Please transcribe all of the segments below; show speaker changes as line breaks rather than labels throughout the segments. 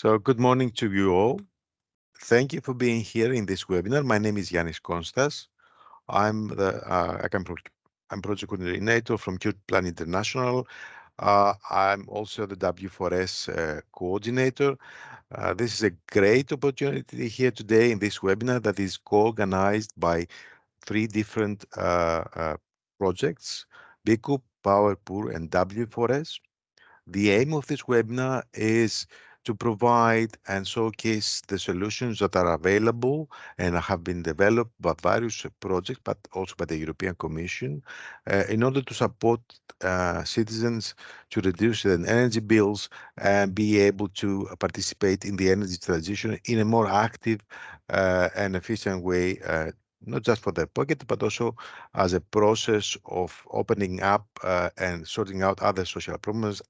So good morning to you all. Thank you for being here in this webinar. My name is Yannis Konstas. I'm project coordinator from Plan International. I'm also the W4S coordinator. This is a great opportunity here today in this webinar that is co-organized by three different projects: BECoop, POWERPOOR, and W4RES. The aim of this webinar is to provide and showcase the solutions that are available and have been developed by various projects, but also by the European Commission, in order to support citizens to reduce their energy bills and be able to participate in the energy transition in a more active and efficient way, not just for their pocket, but also as a process of opening up and sorting out other social problems,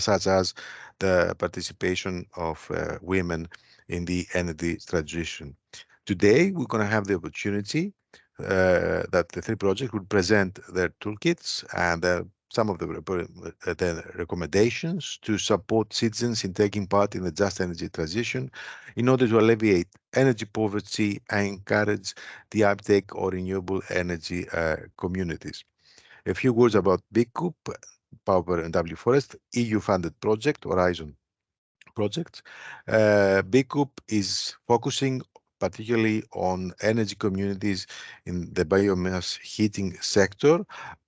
such as the participation of women in the energy transition. Today, we're going to have the opportunity that the three projects will present their toolkits and some of the recommendations to support citizens in taking part in the just energy transition in order to alleviate energy poverty and encourage the uptake of renewable energy communities. A few words about BECoop, POWERPOOR and W4RES EU-funded project, Horizon project. BECoop is focusing particularly on energy communities in the biomass heating sector,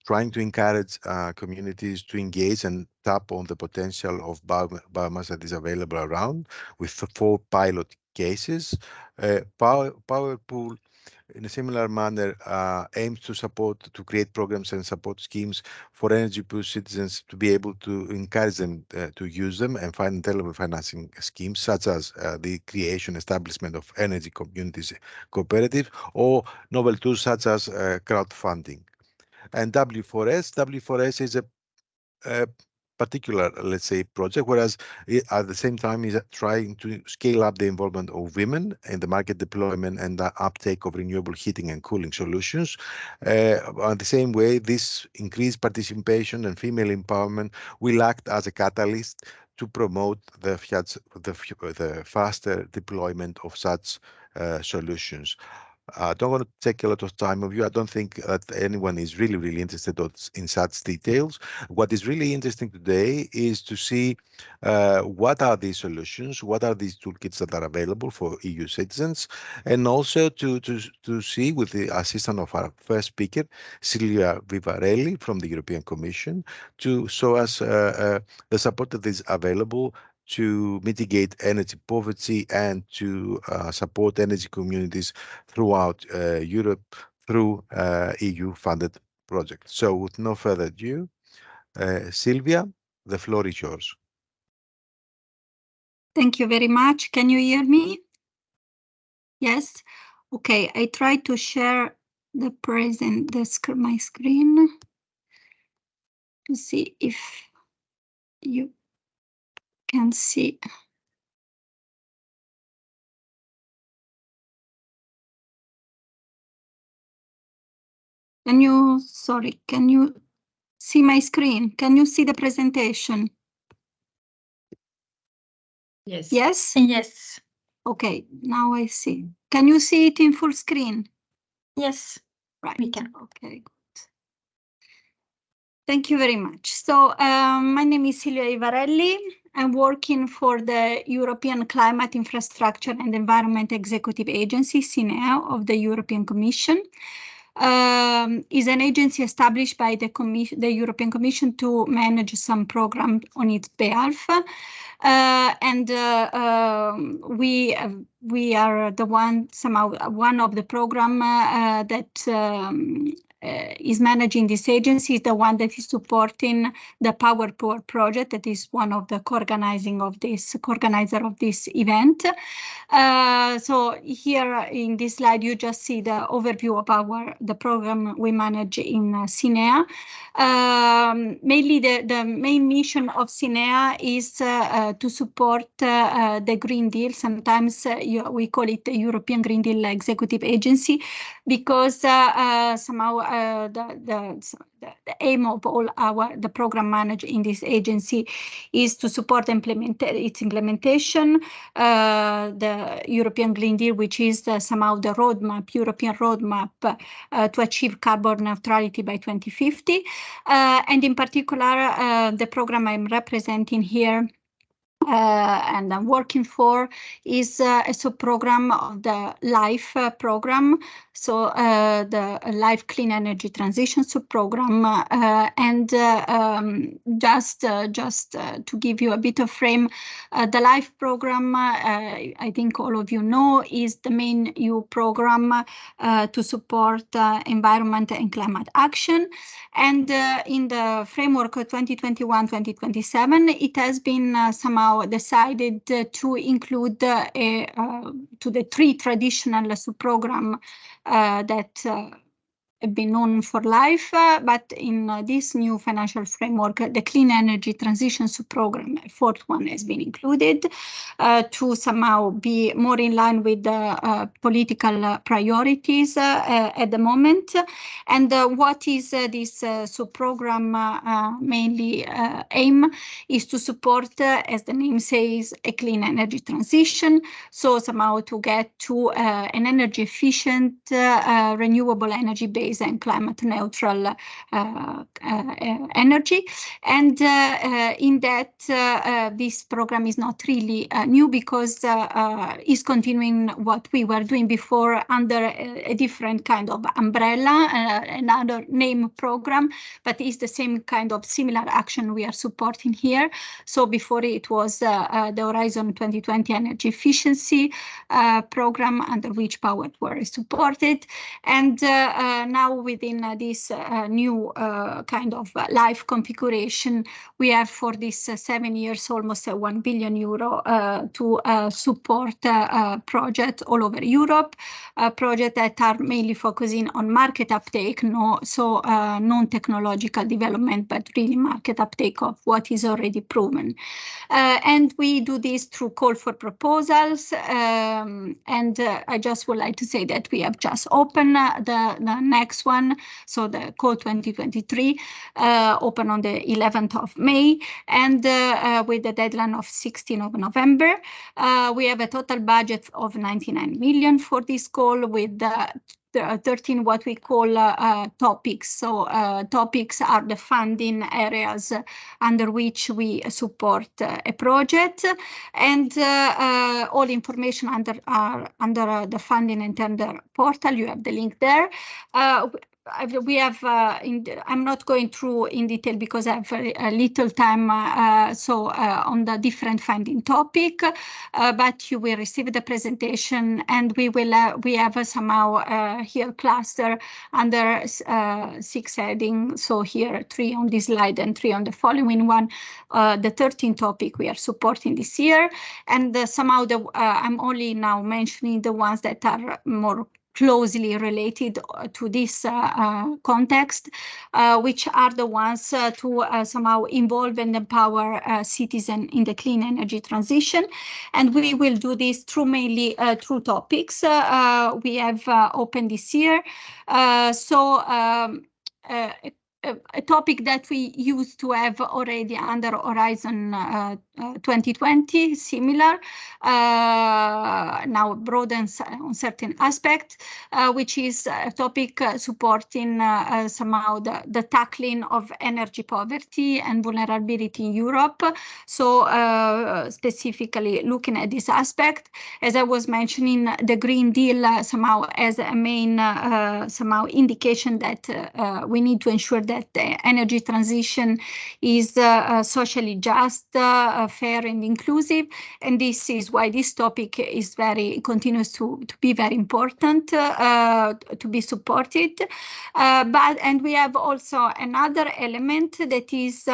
trying to encourage communities to engage and tap on the potential of biomass that is available around, with 4 pilot cases. POWERPOOR, in a similar manner, aims to create programs and support schemes for energy poor citizens to be able to encourage them to use them and find available financing schemes, such as the creation, establishment of energy communities cooperative, or novel tools such as crowdfunding. And W4RES is a particular, let's say, project, whereas at the same time is trying to scale up the involvement of women in the market deployment and the uptake of renewable heating and cooling solutions. On the same way, this increased participation and female empowerment will act as a catalyst to promote the faster deployment of such solutions. I don't want to take a lot of time of you. I don't think that anyone is really interested in such details. What is really interesting today is to see what are these solutions, what are these toolkits that are available for EU citizens, and also to see, with the assistance of our first speaker, Silvia Vivarelli from the European Commission, to show us the support that is available to mitigate energy poverty and to support energy communities throughout Europe through EU-funded projects. So with no further ado, Silvia, the floor is yours.
Thank you very much. Can you hear me? Yes? Okay, I try to share my screen to see if you can see. Can you see my screen? Can you see the presentation?
Yes.
Yes?
Yes.
Okay, now I see. Can you see it in full screen?
Yes,
right.
We can.
Okay, good. Thank you very much. So my name is Silvia Vivarelli. I'm working for the European Climate, Infrastructure and Environment Executive Agency, CINEA, of the European Commission. Is an agency established by the European Commission to manage some program on its behalf. We are one of the program that is managing this agency, is the one that is supporting the POWERPOOR project, that is one of the co-organizer of this event. So here in this slide, you just see the overview of the program we manage in CINEA. Mainly the main mission of CINEA is to support the Green Deal. Sometimes we call it the European Green Deal Executive Agency, because somehow the aim of all the program managed in this agency is to support its implementation, the European Green Deal, which is somehow the European roadmap to achieve carbon neutrality by 2050. And in particular, the program I'm representing here and I'm working for is a sub-program of the LIFE program, so the Life Clean Energy Transition sub-program, and just to give you a bit of frame, the LIFE program, I think all of you know, is the main EU program to support environment and climate action. And in the framework of 2021-2027, it has been somehow decided to include to the three traditional sub-program that have been known for life, but in this new financial framework, the Clean Energy Transition sub-program, a fourth one, has been included to somehow be more in line with the political priorities at the moment. And what is this sub-program mainly aim is to support, as the name says, a clean energy transition. So somehow to get to an energy efficient, renewable energy base and climate neutral energy. And in that, this program is not really new because is continuing what we were doing before under a different kind of umbrella, another name program, but it's the same kind of similar action we are supporting here. So before it was the Horizon 2020 Energy Efficiency program, under which POWERPOOR is supported. And now within this new kind of life configuration, we have for this 7 years almost €1 billion to support projects all over Europe, projects that are mainly focusing on market uptake, non-technological development, but really market uptake of what is already proven. And we do this through call for proposals. And I just would like to say that we have just opened the next one, so the call 2023, open on the 11th of May, and with the deadline of 16th of November. We have a total budget of 99 million for this call, with 13 what we call topics. So topics are the funding areas under which we support a project, and all information under the funding and tender portal. You have the link there. We have, I'm not going through in detail because I have a little time, on the different funding topic, but you will receive the presentation, and we have somehow here cluster under 6 headings. So here 3 on this slide and 3 on the following one, the 13th topic we are supporting this year. And somehow I'm only now mentioning the ones that are more closely related to this context, which are the ones to somehow involve and empower citizens in the clean energy transition. And we will do this through mainly through topics we have opened this year. A topic that we used to have already under Horizon 2020, similar, now broadens on certain aspects, which is a topic supporting somehow the tackling of energy poverty and vulnerability in Europe. So specifically looking at this aspect, as I was mentioning, the Green Deal somehow as a main somehow indication that we need to ensure that the energy transition is socially just, fair and inclusive, and this is why this topic is continues to be very important to be supported. And we have also another element that is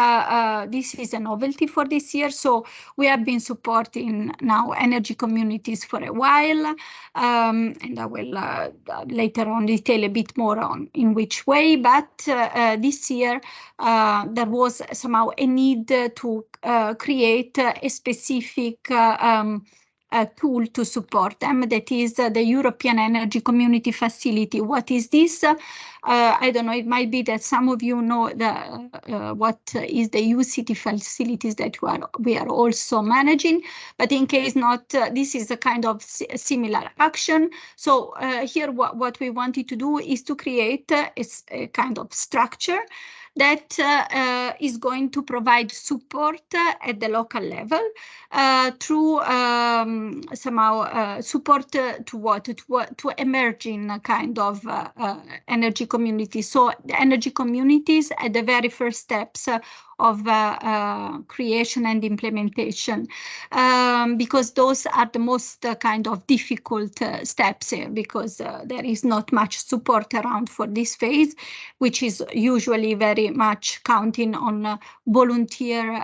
this is a novelty for this year. So we have been supporting now energy communities for a while, and I will later on detail a bit more on in which way. But this year there was somehow a need to create a specific tool to support them. That is the European Energy Community Facility. What is this? I don't know, it might be that some of you know what is the EU-city facilities that we are also managing, but in case not, this is a kind of similar action. So here what we wanted to do is to create a kind of structure that is going to provide support at the local level through somehow support to what? To emerging kind of energy communities. So the energy communities at the very first steps of creation and implementation, because those are the most kind of difficult steps here, because there is not much support around for this phase, which is usually very much counting on volunteer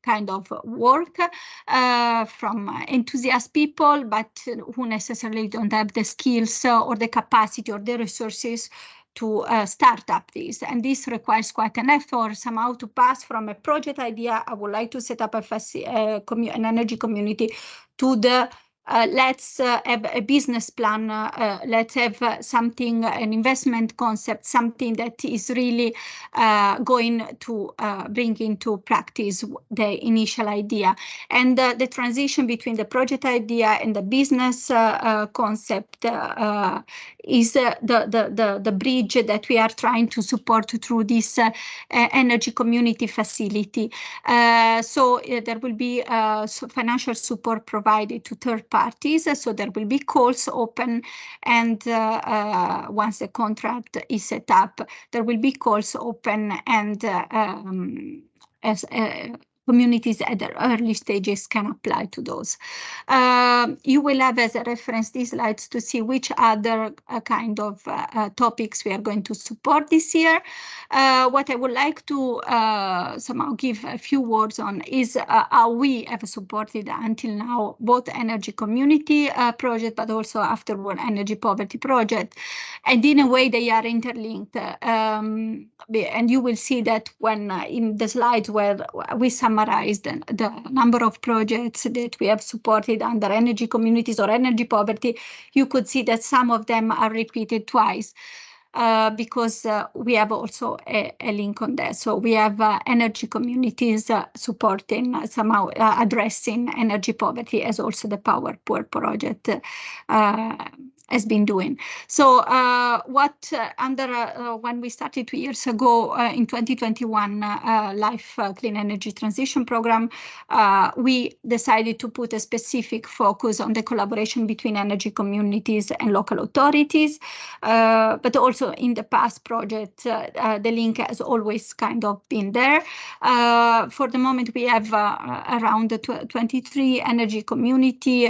kind of work from enthusiast people, but who necessarily don't have the skills or the capacity or the resources to start up this. And this requires quite an effort somehow to pass from a project idea, I would like to set up an energy community, to the let's have a business plan, let's have something, an investment concept, something that is really going to bring into practice the initial idea. And the transition between the project idea and the business concept is the bridge that we are trying to support through this energy community facility. So there will be financial support provided to third parties, so there will be calls open, and once the contract is set up, there will be calls open, and as communities at the early stages can apply to those. You will have as a reference these slides to see which other kind of topics we are going to support this year. What I would like to somehow give a few words on is how we have supported until now both energy community project, but also afterward energy poverty project. And in a way they are interlinked. And you will see that when in the slides where we summarized the number of projects that we have supported under energy communities or energy poverty, you could see that some of them are repeated twice. Because we have also a link on that. So we have energy communities supporting, somehow addressing energy poverty, as also the POWERPOOR project has been doing. So what when we started 2 years ago in 2021 Life Clean Energy Transition Program, we decided to put a specific focus on the collaboration between energy communities and local authorities, but also in the past project, the link has always kind of been there. For the moment, we have around 23 energy community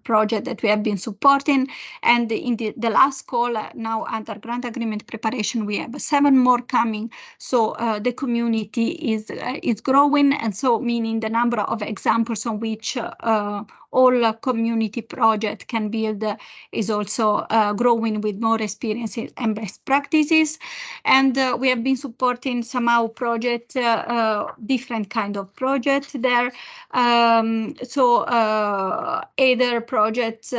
projects that we have been supporting. And in the last call, now under grant agreement preparation, we have 7 more coming. So the community is growing, and so meaning the number of examples on which all community project can build is also growing with more experiences and best practices. And we have been supporting somehow project, different kind of projects there. So either projects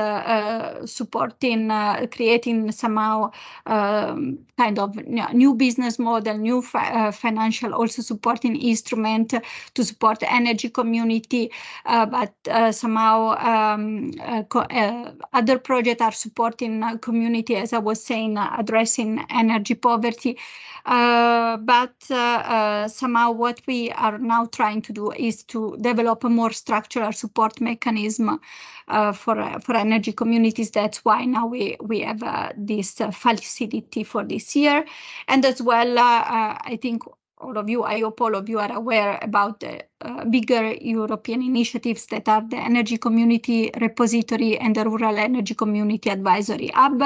supporting, creating somehow kind of new business model, new financial, also supporting instrument to support the energy community, but somehow other projects are supporting community, as I was saying, addressing energy poverty. But somehow what we are now trying to do is to develop a more structural support mechanism for energy communities. That's why now we have this facility for this year. And as well, I think all of you, I hope all of you are aware about the bigger European initiatives that are the Energy Community Repository and the Rural Energy Community Advisory Hub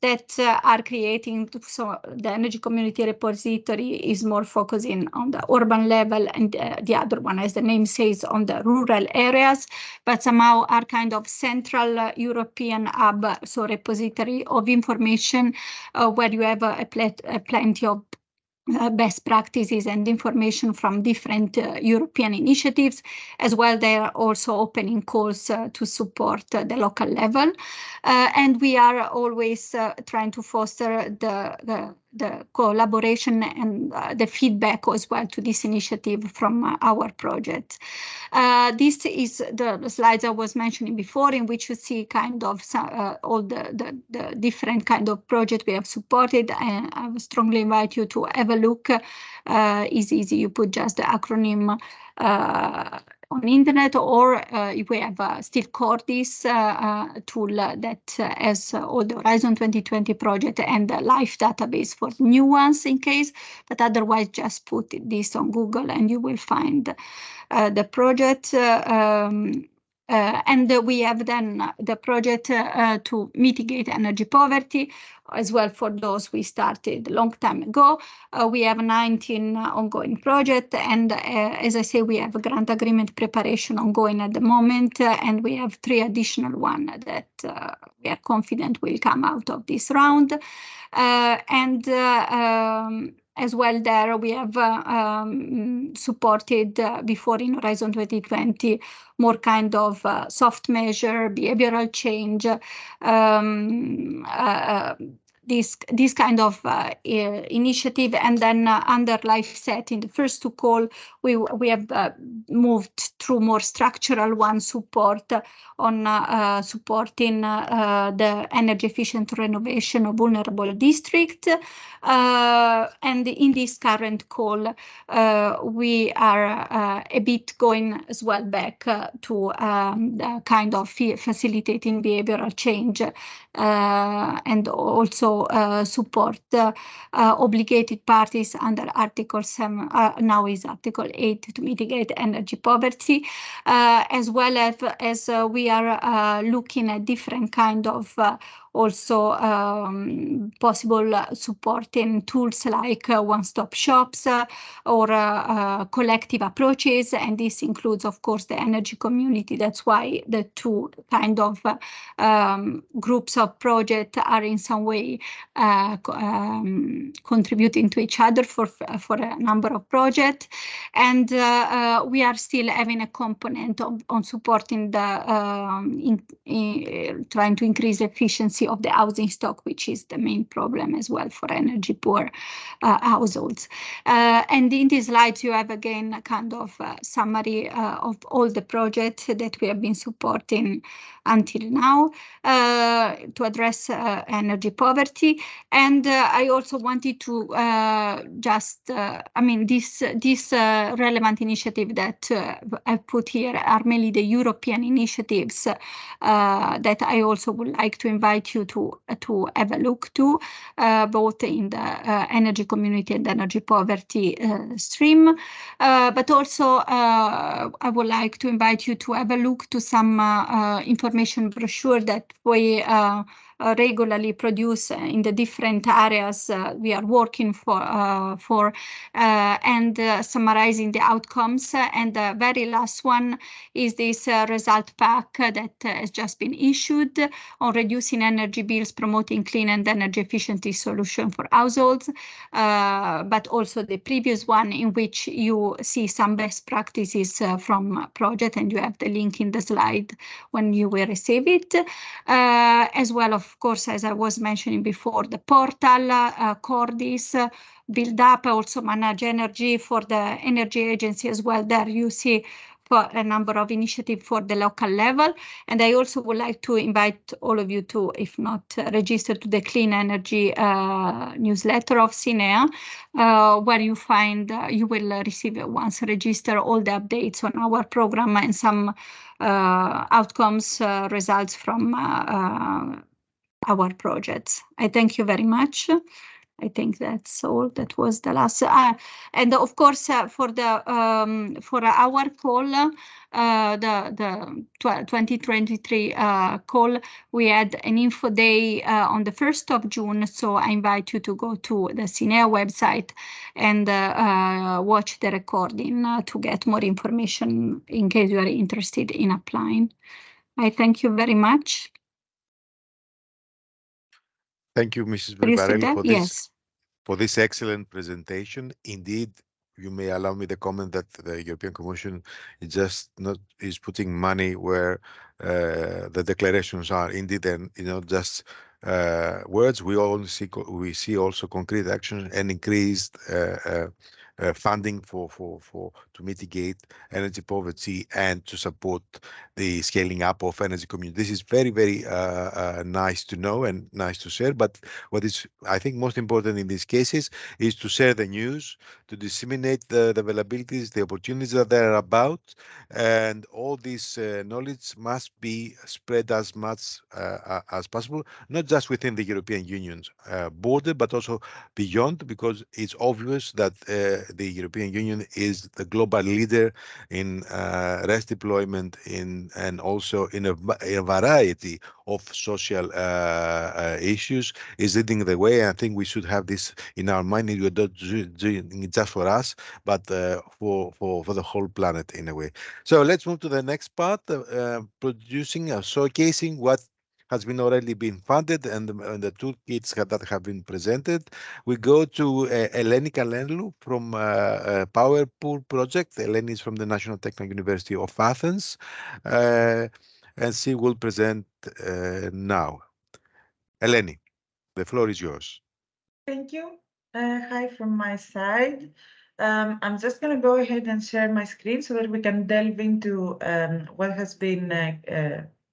that are creating. So the Energy Community Repository is more focusing on the urban level, and the other one, as the name says, on the rural areas, but somehow are kind of central European hub, so repository of information where you have plenty of best practices and information from different European initiatives. As well, they are also opening calls to support the local level. And we are always trying to foster the collaboration and the feedback as well to this initiative from our project. This is the slides I was mentioning before, in which you see kind of all the different kind of projects we have supported. And I would strongly invite you to have a look. It's easy, you put just the acronym on the internet, or if we have still Cordis tool that has all the Horizon 2020 project and the live database for new ones in case, but otherwise just put this on Google and you will find the project. And we have then the project to mitigate energy poverty as well. For those we started a long time ago. We have 19 ongoing projects, and as I say, we have a grant agreement preparation ongoing at the moment, and we have 3 additional ones that we are confident will come out of this round. As well, there we have supported before in Horizon 2020 more kind of soft measure, behavioral change, this kind of initiative. And then under life set in the first 2 call, we have moved through more structural one support on supporting the energy efficient renovation of vulnerable district. And in this current call, we are a bit going as well back to the kind of facilitating behavioral change and also support obligated parties under Article 7, now is Article 8, to mitigate energy poverty, as well as we are looking at different kind of also possible supporting tools like one-stop shops or collective approaches, and this includes, of course, the energy community. That's why the 2 kind of groups of projects are in some way contributing to each other for a number of projects. And we are still having a component on supporting the trying to increase efficiency of the housing stock, which is the main problem as well for energy poor households. And in these slides, you have again a kind of summary of all the projects that we have been supporting until now to address energy poverty. And I also wanted to just, I mean, this relevant initiative that I've put here are mainly the European initiatives that I also would like to invite you to have a look to, both in the energy community and energy poverty stream. But also I would like to invite you to have a look to some information brochure that we regularly produce in the different areas we are working for and summarizing the outcomes. And the very last one is this result pack that has just been issued on reducing energy bills, promoting clean and energy efficiency solution for households, but also the previous one in which you see some best practices from project, and you have the link in the slide when you will receive it. As well, of course, as I was mentioning before, the portal, Cordis, build up, also manage energy for the energy agency as well. There you see for a number of initiatives for the local level. And I also would like to invite all of you to, if not register to the Clean Energy newsletter of CINEA, where you find, you will receive once register all the updates on our program and some outcomes, results from our projects. I thank you very much. I think that's all. That was the last. And of course, for our call, the 2023 call, we had an info day on the 1st of June. So I invite you to go to the CINEA website and watch the recording to get more information in case you are interested in applying. I thank you very much.
Thank you, Mrs. Verbarelli, for this.
Yes.
for this excellent presentation. Indeed, you may allow me the comment that the European Commission is putting money where the declarations are. Indeed, and just words. We see also concrete action and increased funding to mitigate energy poverty and to support the scaling up of energy community. This is very, very nice to know and nice to share. But what is, I think, most important in these cases is to share the news, to disseminate the availabilities, the opportunities that they are about, and all this knowledge must be spread as much as possible, not just within the European Union's border, but also beyond, because it's obvious that the European Union is the global leader in RES deployment and also in a variety of social issues, is leading the way. I think we should have this in our mind. We're not doing it just for us, but for the whole planet in a way. So let's move to the next part, producing or showcasing what has been already been funded and the toolkits that have been presented. We go to Eleni Kalenlou from POWERPOOR project. Eleni is from the National Technical University of Athens, and she will present now. Eleni, the floor is yours.
Thank you. Hi from my side. I'm just going to go ahead and share my screen so that we can delve into what has been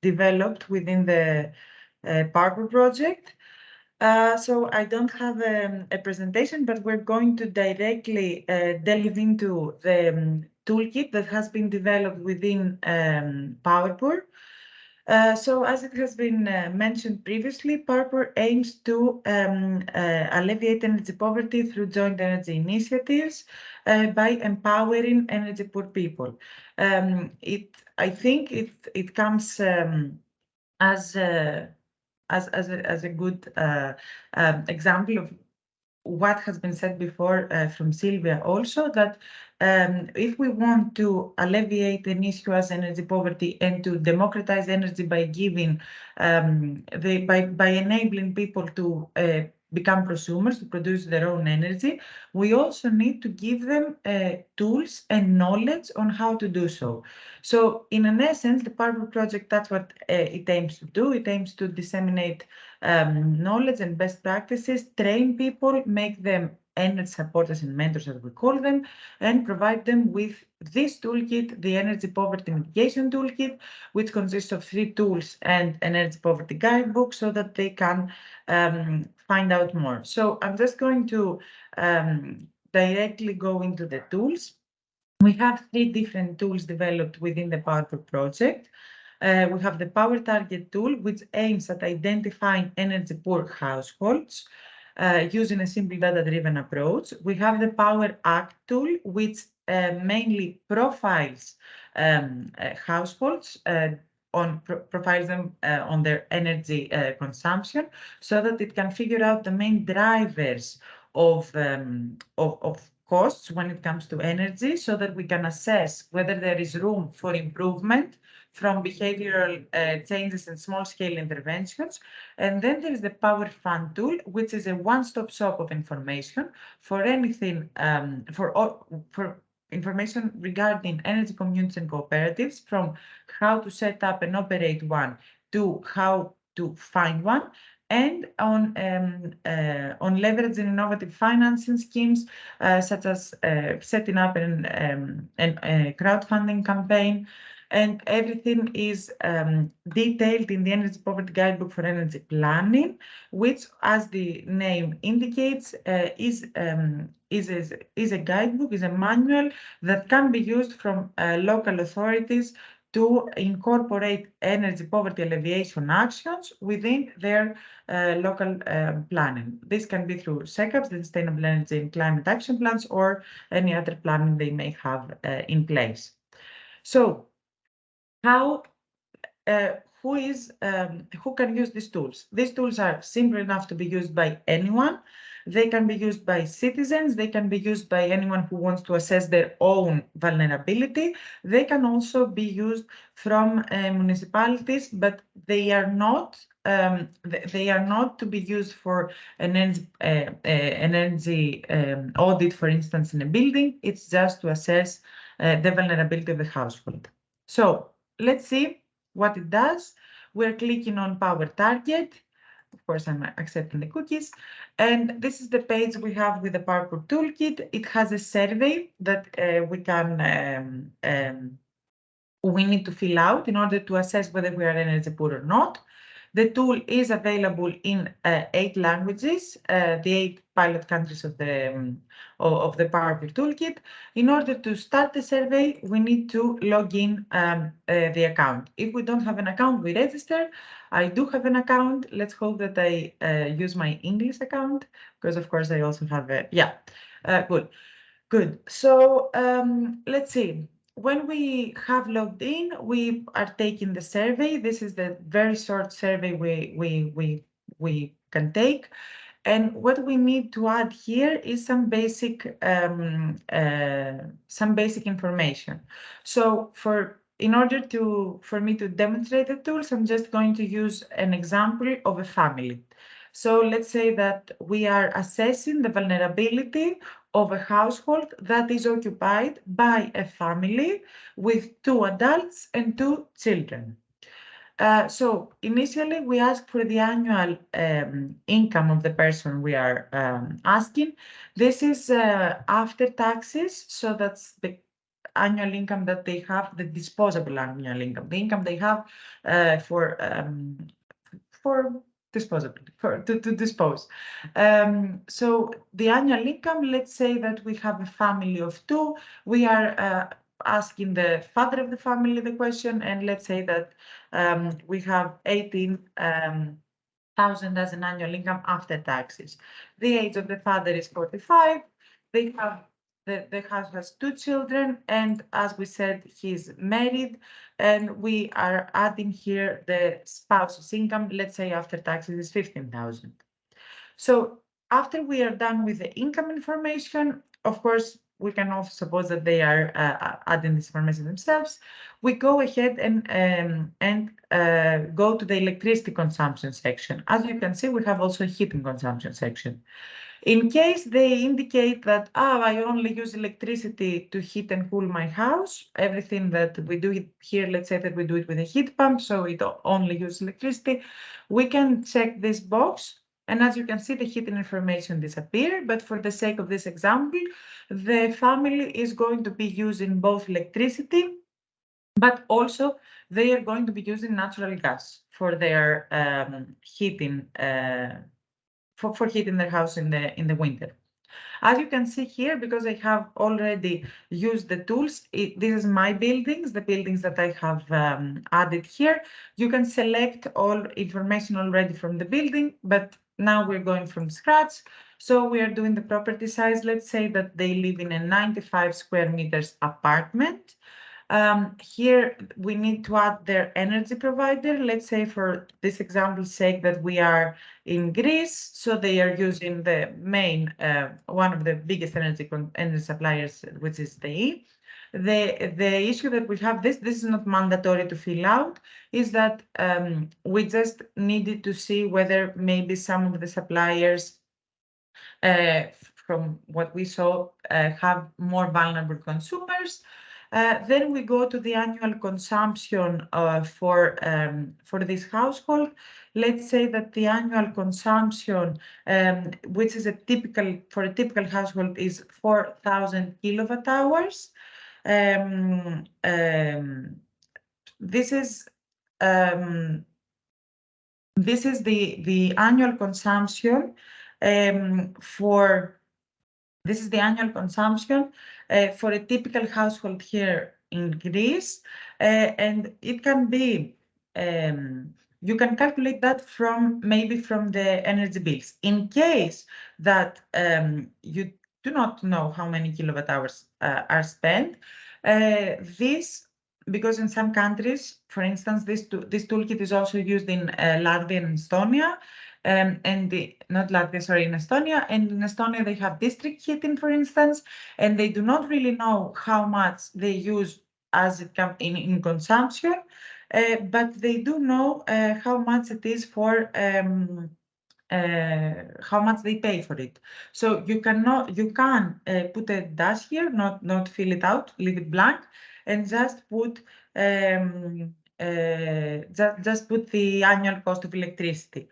developed within the POWERPOOR project. So I don't have a presentation, but we're going to directly delve into the toolkit that has been developed within POWERPOOR. So as it has been mentioned previously, POWERPOOR aims to alleviate energy poverty through joint energy initiatives by empowering energy poor people. I think it comes as a good example of what has been said before from Sylvia also, that if we want to alleviate an issue as energy poverty and to democratize energy by giving by enabling people to become prosumers, to produce their own energy, we also need to give them tools and knowledge on how to do so. So in an essence, the POWERPOOR project, that's what it aims to do. It aims to disseminate knowledge and best practices, train people, make them energy supporters and mentors, as we call them, and provide them with this toolkit, the Energy Poverty Mitigation Toolkit, which consists of 3 tools and an energy poverty guidebook, so that they can find out more. So I'm just going to directly go into the tools. We have 3 different tools developed within the POWERPOOR project. We have the Power Target tool, which aims at identifying energy poor households using a simple data-driven approach. We have the Power Act tool, which mainly profiles households, profiles them on their energy consumption, so that it can figure out the main drivers of costs when it comes to energy, so that we can assess whether there is room for improvement from behavioral changes and small-scale interventions. And then there is the Power Fund tool, which is a one-stop shop of information for anything, for information regarding energy communities and cooperatives, from how to set up and operate one to how to find one, and on leveraging innovative financing schemes, such as setting up a crowdfunding campaign. And everything is detailed in the Energy Poverty Guidebook for Energy Planning, which, as the name indicates, is a guidebook, is a manual that can be used from local authorities to incorporate energy poverty alleviation actions within their local planning. This can be through SECAPs, the Sustainable Energy and Climate Action Plans, or any other planning they may have in place. So, who can use these tools? These tools are simple enough to be used by anyone. They can be used by citizens. They can be used by anyone who wants to assess their own vulnerability. They can also be used from municipalities, but they are not they are not to be used for an energy audit, for instance, in a building. It's just to assess the vulnerability of the household. So let's see what it does. We're clicking on Power Target. Of course, I'm accepting the cookies. And this is the page we have with the PowerPoor toolkit. It has a survey that we need to fill out in order to assess whether we are energy poor or not. The tool is available in 8 languages, the 8 pilot countries of the PowerPoor toolkit. In order to start the survey, we need to log in the account. If we don't have an account, we register. I do have an account. Let's hope that I use my English account, because of course I also have a, good. So let's see. When we have logged in, we are taking the survey. This is the very short survey we can take. And what we need to add here is some basic information. So in order for me to demonstrate the tools, I'm just going to use an example of a family. So let's say that we are assessing the vulnerability of a household that is occupied by a family with 2 adults and 2 children. So initially, we ask for the annual income of the person we are asking. This is after taxes, so that's the annual income that they have, the disposable annual income, the income they have for disposability, to dispose. So the annual income, let's say that we have a family of 2. We are asking the father of the family the question, and let's say that we have 18,000 as an annual income after taxes. The age of the father is 45. They have the house has 2 children, and as we said, he's married, and we are adding here the spouse's income. Let's say after taxes is 15,000. So after we are done with the income information, of course, we can also suppose that they are adding this information themselves. We go ahead and go to the electricity consumption section. As you can see, we have also a heating consumption section. In case they indicate that, I only use electricity to heat and cool my house, everything that we do here, let's say that we do it with a heat pump, so it only uses electricity, we can check this box. And as you can see, the heating information disappears. But for the sake of this example, the family is going to be using both electricity, but also they are going to be using natural gas for their heating. For heating their house in the winter. As you can see here, because I have already used the tools, this is my buildings, the buildings that I have added here. You can select all information already from the building, but now we're going from scratch. So we are doing the property size. Let's say that they live in a 95 square meters apartment. Here we need to add their energy provider. Let's say for this example's sake that we are in Greece, so they are using the main, one of the biggest energy suppliers, which is the issue that we have, this is not mandatory to fill out, is that we just needed to see whether maybe some of the suppliers, from what we saw, have more vulnerable consumers. Then we go to the annual consumption for this household. Let's say that the annual consumption, which is for a typical household, is 4,000 kilowatt hours. This is the annual consumption This is the annual consumption for a typical household here in Greece, and it can be, you can calculate that maybe from the energy bills. In case that you do not know how many kilowatt hours are spent, because in some countries, for instance, this toolkit is also used in Latvia and Estonia, not Latvia, sorry, in Estonia. And in Estonia, they have district heating, for instance, and they do not really know how much they use as it comes in consumption. but they do know how much it is for how much they pay for it. So you can put a dash here, not fill it out, leave it blank, and just put just put the annual cost of electricity.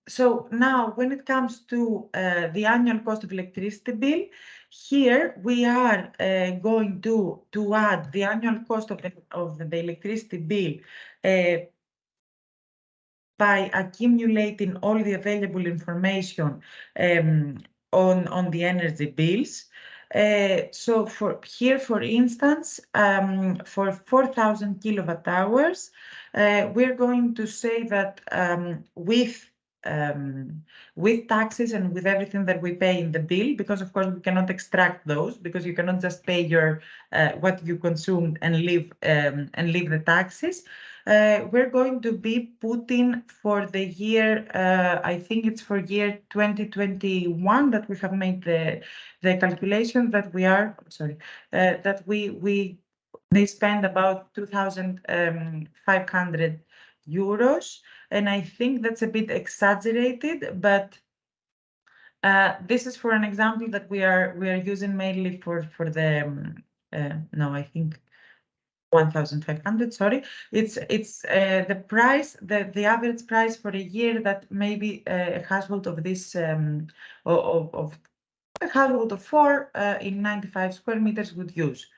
So now when it comes to the annual cost of electricity bill, here we are going to add the annual cost of the electricity bill by accumulating all the available information on the energy bills. So for here, for instance, for 4,000 kilowatt hours, we're going to say that with taxes and with everything that we pay in the bill, because of course we cannot extract those, because you cannot just pay your what you consumed and leave the taxes. We're going to be putting for the year, I think it's for year 2021 that we have made the calculation that we are, sorry, that they spend about 2,500 euros. And I think that's a bit exaggerated, but this is for an example that we are using mainly for the, no, I think 1,500, sorry. It's the price, the average price for a year that maybe a household of this, of a household of 4 in 95 square meters would use.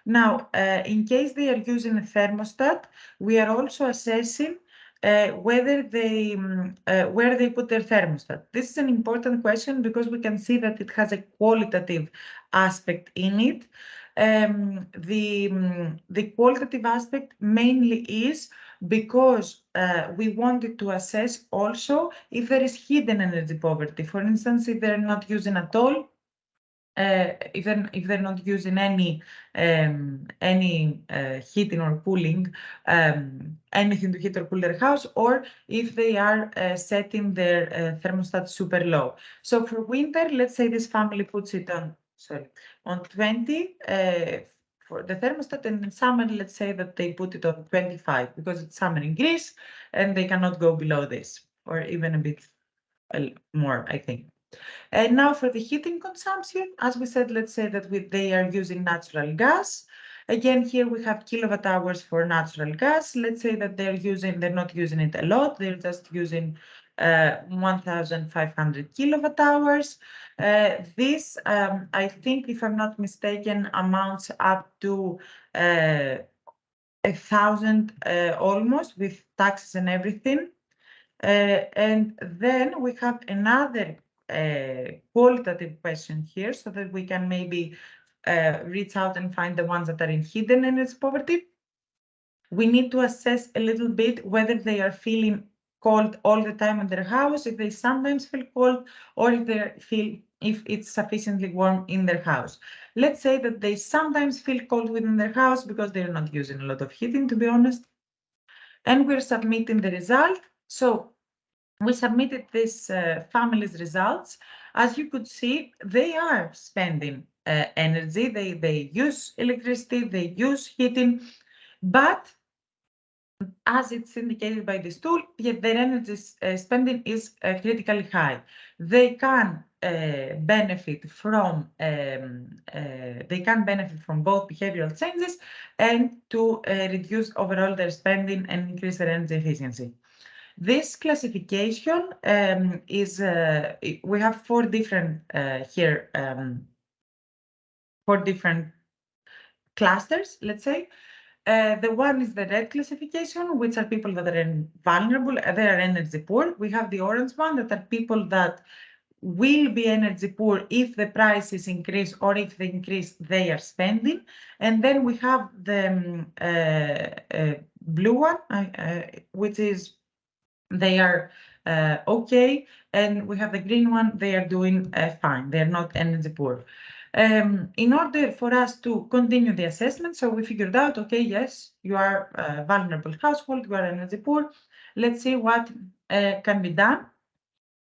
Now, in case they are using a thermostat, we are also assessing whether they where they put their thermostat. This is an important question because we can see that it has a qualitative aspect in it. The qualitative aspect mainly is because we wanted to assess also if there is hidden energy poverty. For instance, if they're not using at all, if they're not using any heating or cooling, anything to heat or cool their house, or if they are setting their thermostat super low. So for winter, let's say this family puts it on 20 for the thermostat, and in summer, let's say that they put it on 25 because it's summer in Greece and they cannot go below this, or even a bit more, I think. And now for the heating consumption, as we said, let's say that they are using natural gas. Again, here we have kilowatt hours for natural gas. Let's say that they're not using it a lot. They're just using 1,500 kilowatt hours. This, I think, if I'm not mistaken, amounts up to 1,000 almost with taxes and everything. And then we have another qualitative question here so that we can maybe reach out and find the ones that are in hidden energy poverty. We need to assess a little bit whether they are feeling cold all the time in their house, if they sometimes feel cold, or if it's sufficiently warm in their house. Let's say that they sometimes feel cold within their house because they're not using a lot of heating, to be honest. And we're submitting the result. So we submitted this family's results. As you could see, they are spending energy. They use electricity, they use heating, but as it's indicated by this tool, yet their energy spending is critically high. They can benefit from both behavioral changes and to reduce overall their spending and increase their energy efficiency. This classification is, we have 4 different here, 4 different clusters, let's say. The one is the red classification, which are people that are vulnerable, they are energy poor. We have the orange one, that are people that will be energy poor if the prices increase or if they increase their spending. And then we have the blue one, which is they are okay, and we have the green one, they are doing fine, they're not energy poor. In order for us to continue the assessment, so we figured out, okay, yes, you are a vulnerable household, you are energy poor. Let's see what can be done.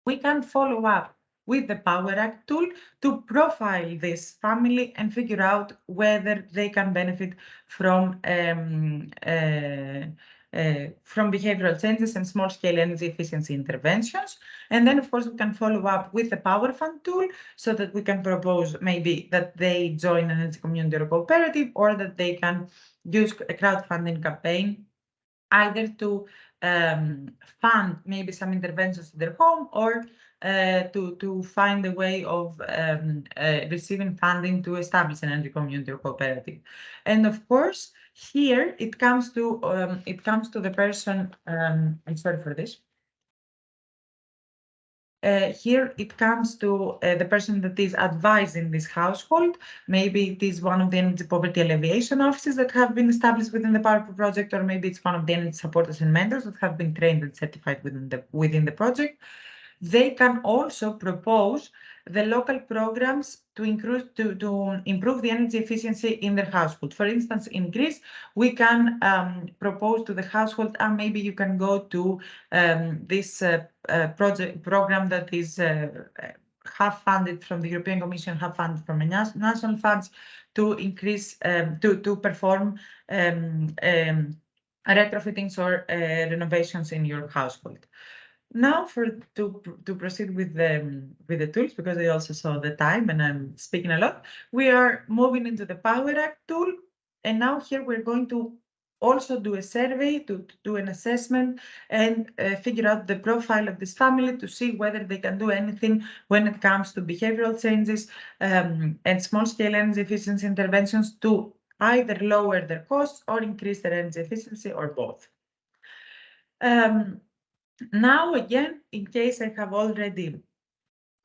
We can follow up with the PowerAct tool to profile this family and figure out whether they can benefit from behavioral changes and small-scale energy efficiency interventions. And then, of course, we can follow up with the Power Fund tool so that we can propose maybe that they join an energy community or cooperative, or that they can use a crowdfunding campaign either to fund maybe some interventions in their home, or to find a way of receiving funding to establish an energy community or cooperative. And of course, here it comes to the person. I'm sorry for this. Here it comes to the person that is advising this household. Maybe it is one of the energy poverty alleviation offices that have been established within the PowerPoor project, or maybe it's one of the energy supporters and mentors that have been trained and certified within the project. They can also propose the local programs to improve the energy efficiency in their household. For instance, in Greece, we can propose to the household, maybe you can go to this program that is half funded from the European Commission, half funded from national funds, to increase to perform retrofittings or renovations in your household. Now, to proceed with the tools, because I also saw the time and I'm speaking a lot, we are moving into the PowerAct tool, and now here we're going to also do a survey to do an assessment and figure out the profile of this family to see whether they can do anything when it comes to behavioral changes and small-scale energy efficiency interventions to either lower their costs or increase their energy efficiency, or both. Now, again, in case I have already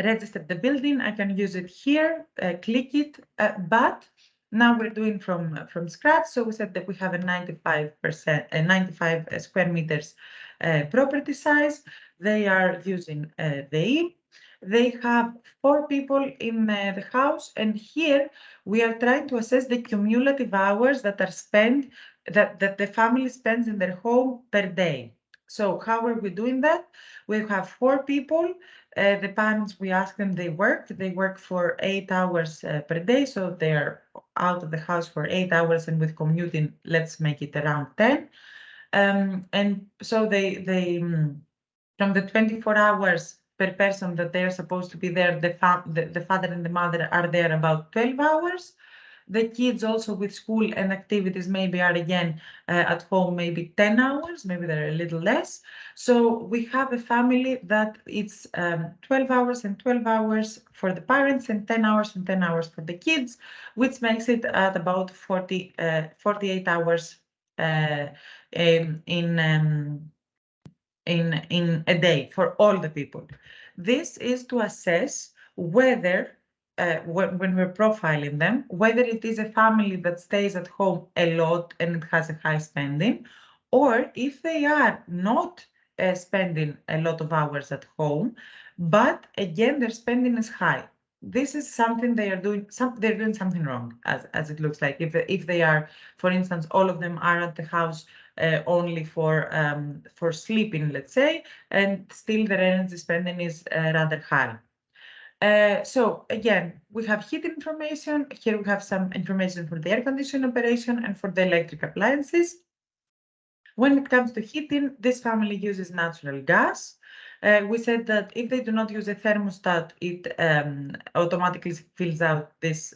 registered the building, I can use it here, click it, but now we're doing from scratch. So we said that we have a 95 square meters property size. They are using They have 4 people in the house, and here we are trying to assess the cumulative hours that are spent, that the family spends in their home per day. So how are we doing that? We have 4 people. The parents, we ask them, they work for 8 hours per day. So they are out of the house for 8 hours, and with commuting, let's make it around 10. And so they from the 24 hours per person that they're supposed to be there, the father and the mother are there about 12 hours. The kids also with school and activities maybe are again at home maybe 10 hours, maybe they're a little less. So we have a family that it's 12 hours and 12 hours for the parents, and 10 hours and 10 hours for the kids, which makes it at about 48 hours in a day for all the people. This is to assess whether when we're profiling them, whether it is a family that stays at home a lot and it has a high spending, or if they are not spending a lot of hours at home, but again, their spending is high. This is something they are doing. They're doing something wrong, as it looks like. If they are, for instance, all of them are at the house only for sleeping, let's say, and still their energy spending is rather high. So again, we have heat information. Here we have some information for the air conditioning operation and for the electric appliances. When it comes to heating, this family uses natural gas. We said that if they do not use a thermostat, it automatically fills out this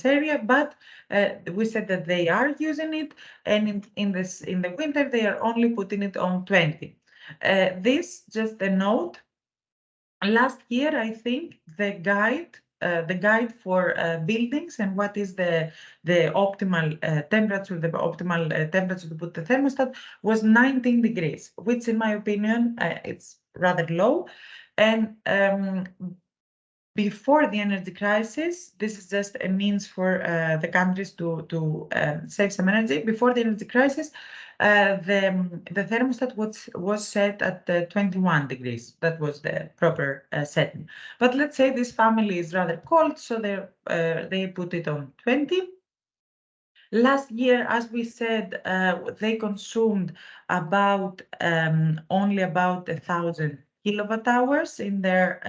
area, but we said that they are using it, and in the winter they are only putting it on 20. This, just a note, last year, I think the guide for buildings and what is the optimal temperature, to put the thermostat was 19 degrees, which in my opinion, it's rather low. And before the energy crisis, this is just a means for the countries to save some energy. Before the energy crisis, the thermostat was set at 21 degrees. That was the proper setting. But let's say this family is rather cold, so they put it on 20. Last year, as we said, they consumed about only about 1,000 kilowatt hours in their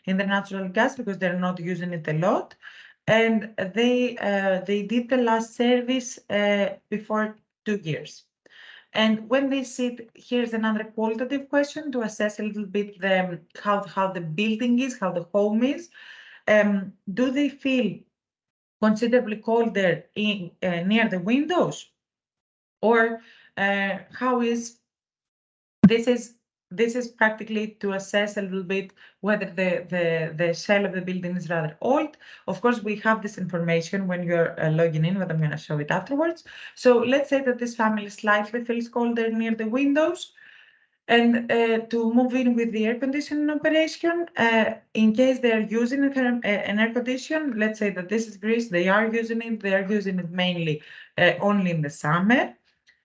natural gas because they're not using it a lot, and they did the last service before 2 years. And when they sit, here's another qualitative question to assess a little bit how the building is, how the home is. Do they feel considerably colder near the windows, or how is this is practically to assess a little bit whether the shell of the building is rather old. Of course, we have this information when you're logging in, but I'm going to show it afterwards. So let's say that this family slightly feels colder near the windows. And to move in with the air conditioning operation, in case they are using an air condition, let's say that this is Greece, they are using it mainly only in the summer.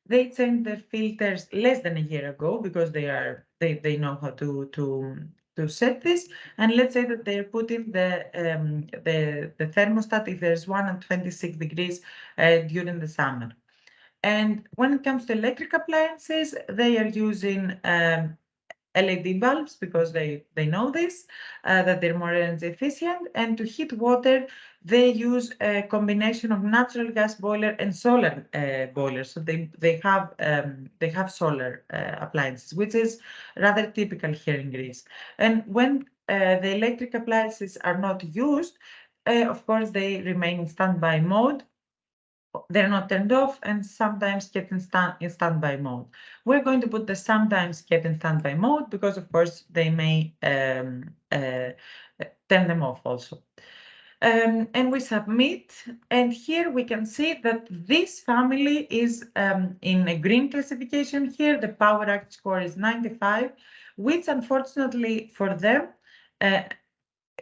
They changed their filters less than a year ago because they know how to set this. And let's say that they're putting the thermostat if there's one at 26 degrees during the summer. And when it comes to electric appliances, they are using LED bulbs because they know this, that they're more energy efficient. And to heat water, they use a combination of natural gas boiler and solar boilers. So they have solar appliances, which is rather typical here in Greece. And when the electric appliances are not used, of course, they remain in standby mode. They're not turned off and sometimes get in standby mode. We're going to put the sometimes get in standby mode because, of course, they may turn them off also. And we submit, and here we can see that this family is in a green classification here. The Power Act score is 95, which unfortunately for them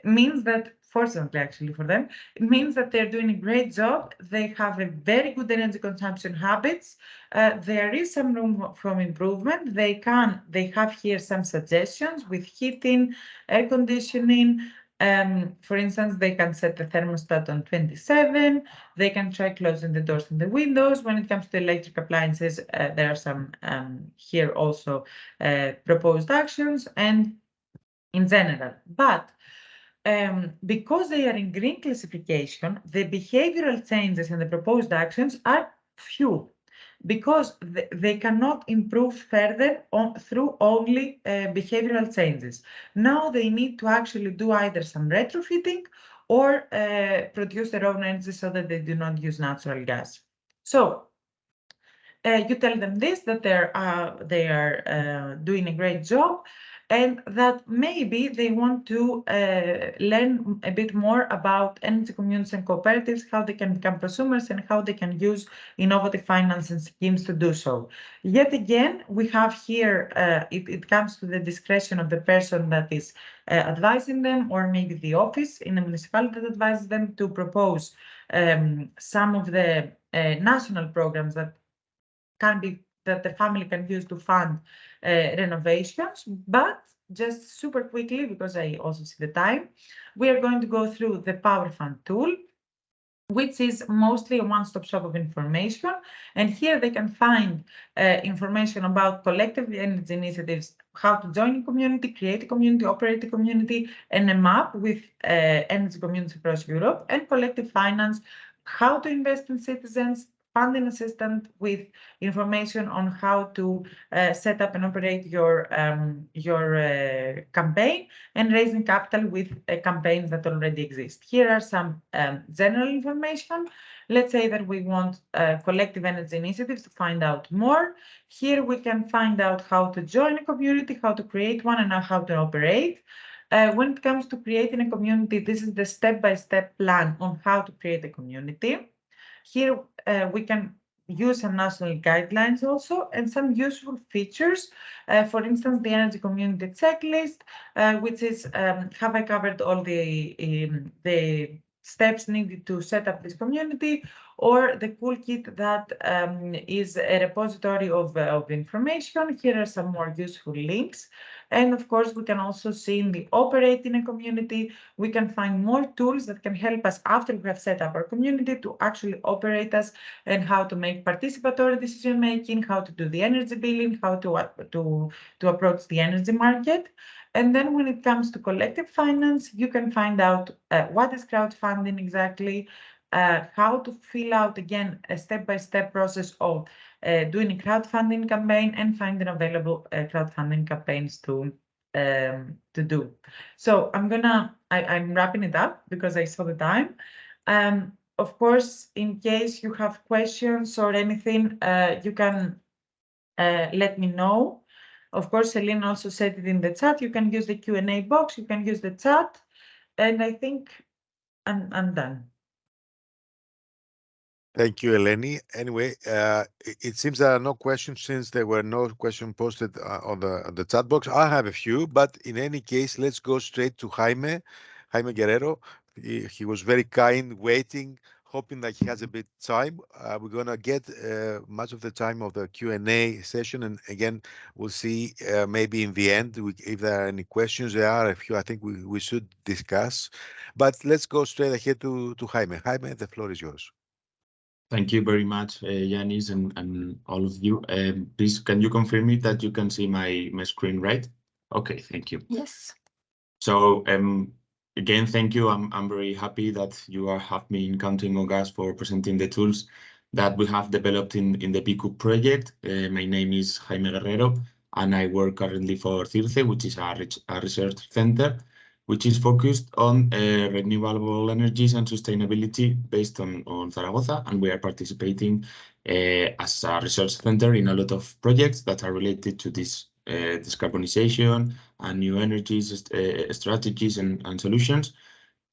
means that, fortunately actually for them, it means that they're doing a great job. They have a very good energy consumption habits. There is some room for improvement. They have here some suggestions with heating, air conditioning. For instance, they can set the thermostat on 27. They can try closing the doors and the windows. When it comes to electric appliances, there are some here also proposed actions and in general. But because they are in green classification, the behavioral changes and the proposed actions are few because they cannot improve further through only behavioral changes. Now they need to actually do either some retrofitting or produce their own energy so that they do not use natural gas. So you tell them this, that they are doing a great job, and that maybe they want to learn a bit more about energy communities and cooperatives, how they can become prosumers and how they can use innovative financing schemes to do so. Yet again, we have here, it comes to the discretion of the person that is advising them, or maybe the office in a municipality that advises them to propose some of the national programs that the family can use to fund renovations. But just super quickly, because I also see the time, we are going to go through the Power Fund tool, which is mostly a one-stop shop of information. And here they can find information about collective energy initiatives, how to join a community, create a community, operate a community, and a map with energy communities across Europe, and collective finance, how to invest in citizens, funding assistance with information on how to set up and operate your campaign, and raising capital with campaigns that already exist. Here are some general information. Let's say that we want collective energy initiatives to find out more. Here we can find out how to join a community, how to create one, and how to operate. When it comes to creating a community, this is the step-by-step plan on how to create a community. Here we can use some national guidelines also and some useful features. For instance, the energy community checklist, which is have I covered all the steps needed to set up this community, or the toolkit that is a repository of information. Here are some more useful links. And of course, we can also see in the operate in a community, we can find more tools that can help us after we have set up our community to actually operate us, and how to make participatory decision making, how to do the energy billing, how to approach the energy market. And then when it comes to collective finance, you can find out what is crowdfunding exactly, how to fill out, again, a step-by-step process of doing a crowdfunding campaign and finding available crowdfunding campaigns to do. So I'm wrapping it up because I saw the time. Of course, in case you have questions or anything, you can let me know. Of course, Celine also said it in the chat. You can use the Q&A box, you can use the chat, and I think I'm done.
Thank you, Eleni. Anyway, it seems there are no questions since there were no questions posted on the chat box. I have a few, but in any case, let's go straight to Jaime Guerrero. He was very kind, waiting, hoping that he has a bit time. We're gonna get much of the time of the Q&A session, and again, we'll see maybe in the end if there are any questions. There are a few I think we should discuss, but let's go straight ahead to Jaime. Jaime, the floor is yours.
Thank you very much, Yanis, and all of you. Please, can you confirm me that you can see my screen, right? Okay, thank you.
Yes.
So again, thank you. I'm very happy that you have been counting on us for presenting the tools that we have developed in the BECoop project. My name is Jaime Guerrero, and I work currently for CIRCE, which is a research center, which is focused on renewable energies and sustainability based on Zaragoza. And we are participating as a research center in a lot of projects that are related to this decarbonization and new energies strategies and solutions.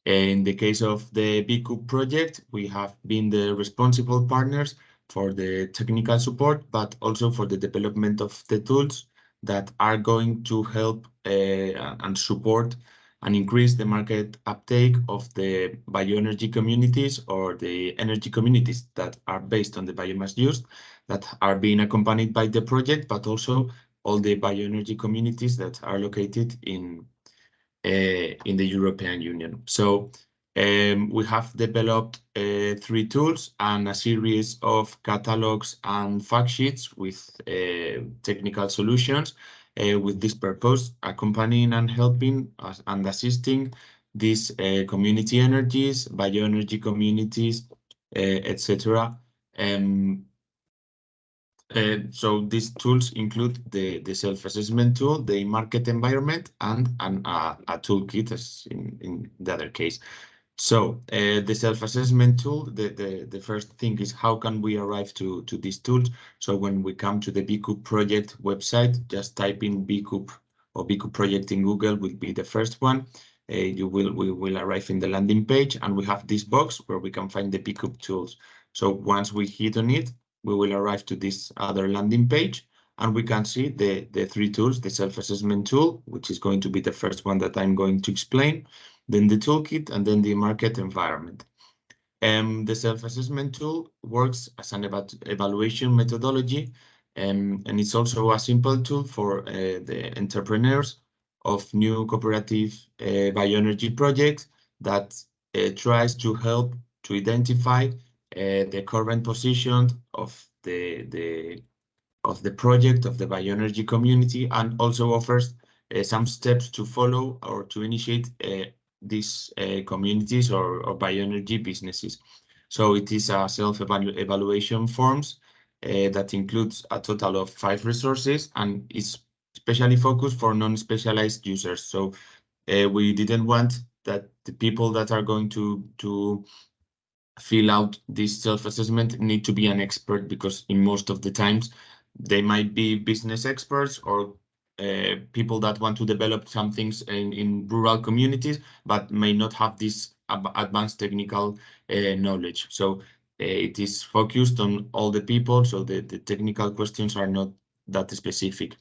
In the case of the BECoop project, we have been the responsible partners for the technical support, but also for the development of the tools that are going to help and support and increase the market uptake of the bioenergy communities or the energy communities that are based on the biomass used, that are being accompanied by the project, but also all the bioenergy communities that are located in the European Union. So we have developed 3 tools and a series of catalogs and fact sheets with technical solutions with this purpose, accompanying and helping us and assisting these community energies, bioenergy communities, etc. So these tools include the self-assessment tool, the market environment, and a toolkit, as in the other case. So the self-assessment tool, the first thing is how can we arrive to these tools? So when we come to the BECoop project website, just type in BECoop or BECoop project in Google will be the first one. We will arrive in the landing page, and we have this box where we can find the BECoop tools. So once we hit on it, we will arrive to this other landing page, and we can see the 3 tools, the self-assessment tool, which is going to be the first one that I'm going to explain, then the toolkit, and then the market environment. The self-assessment tool works as an evaluation methodology, and it's also a simple tool for the entrepreneurs of new cooperative bioenergy projects that tries to help to identify the current position of the project of the bioenergy community, and also offers some steps to follow or to initiate these communities or bioenergy businesses. So it is a self-evaluation forms that includes a total of 5 resources, and is especially focused for non-specialized users. So we didn't want that the people that are going to fill out this self-assessment need to be an expert, because in most of the times they might be business experts or people that want to develop some things in rural communities, but may not have this advanced technical knowledge. So it is focused on all the people, so the technical questions are not that specific.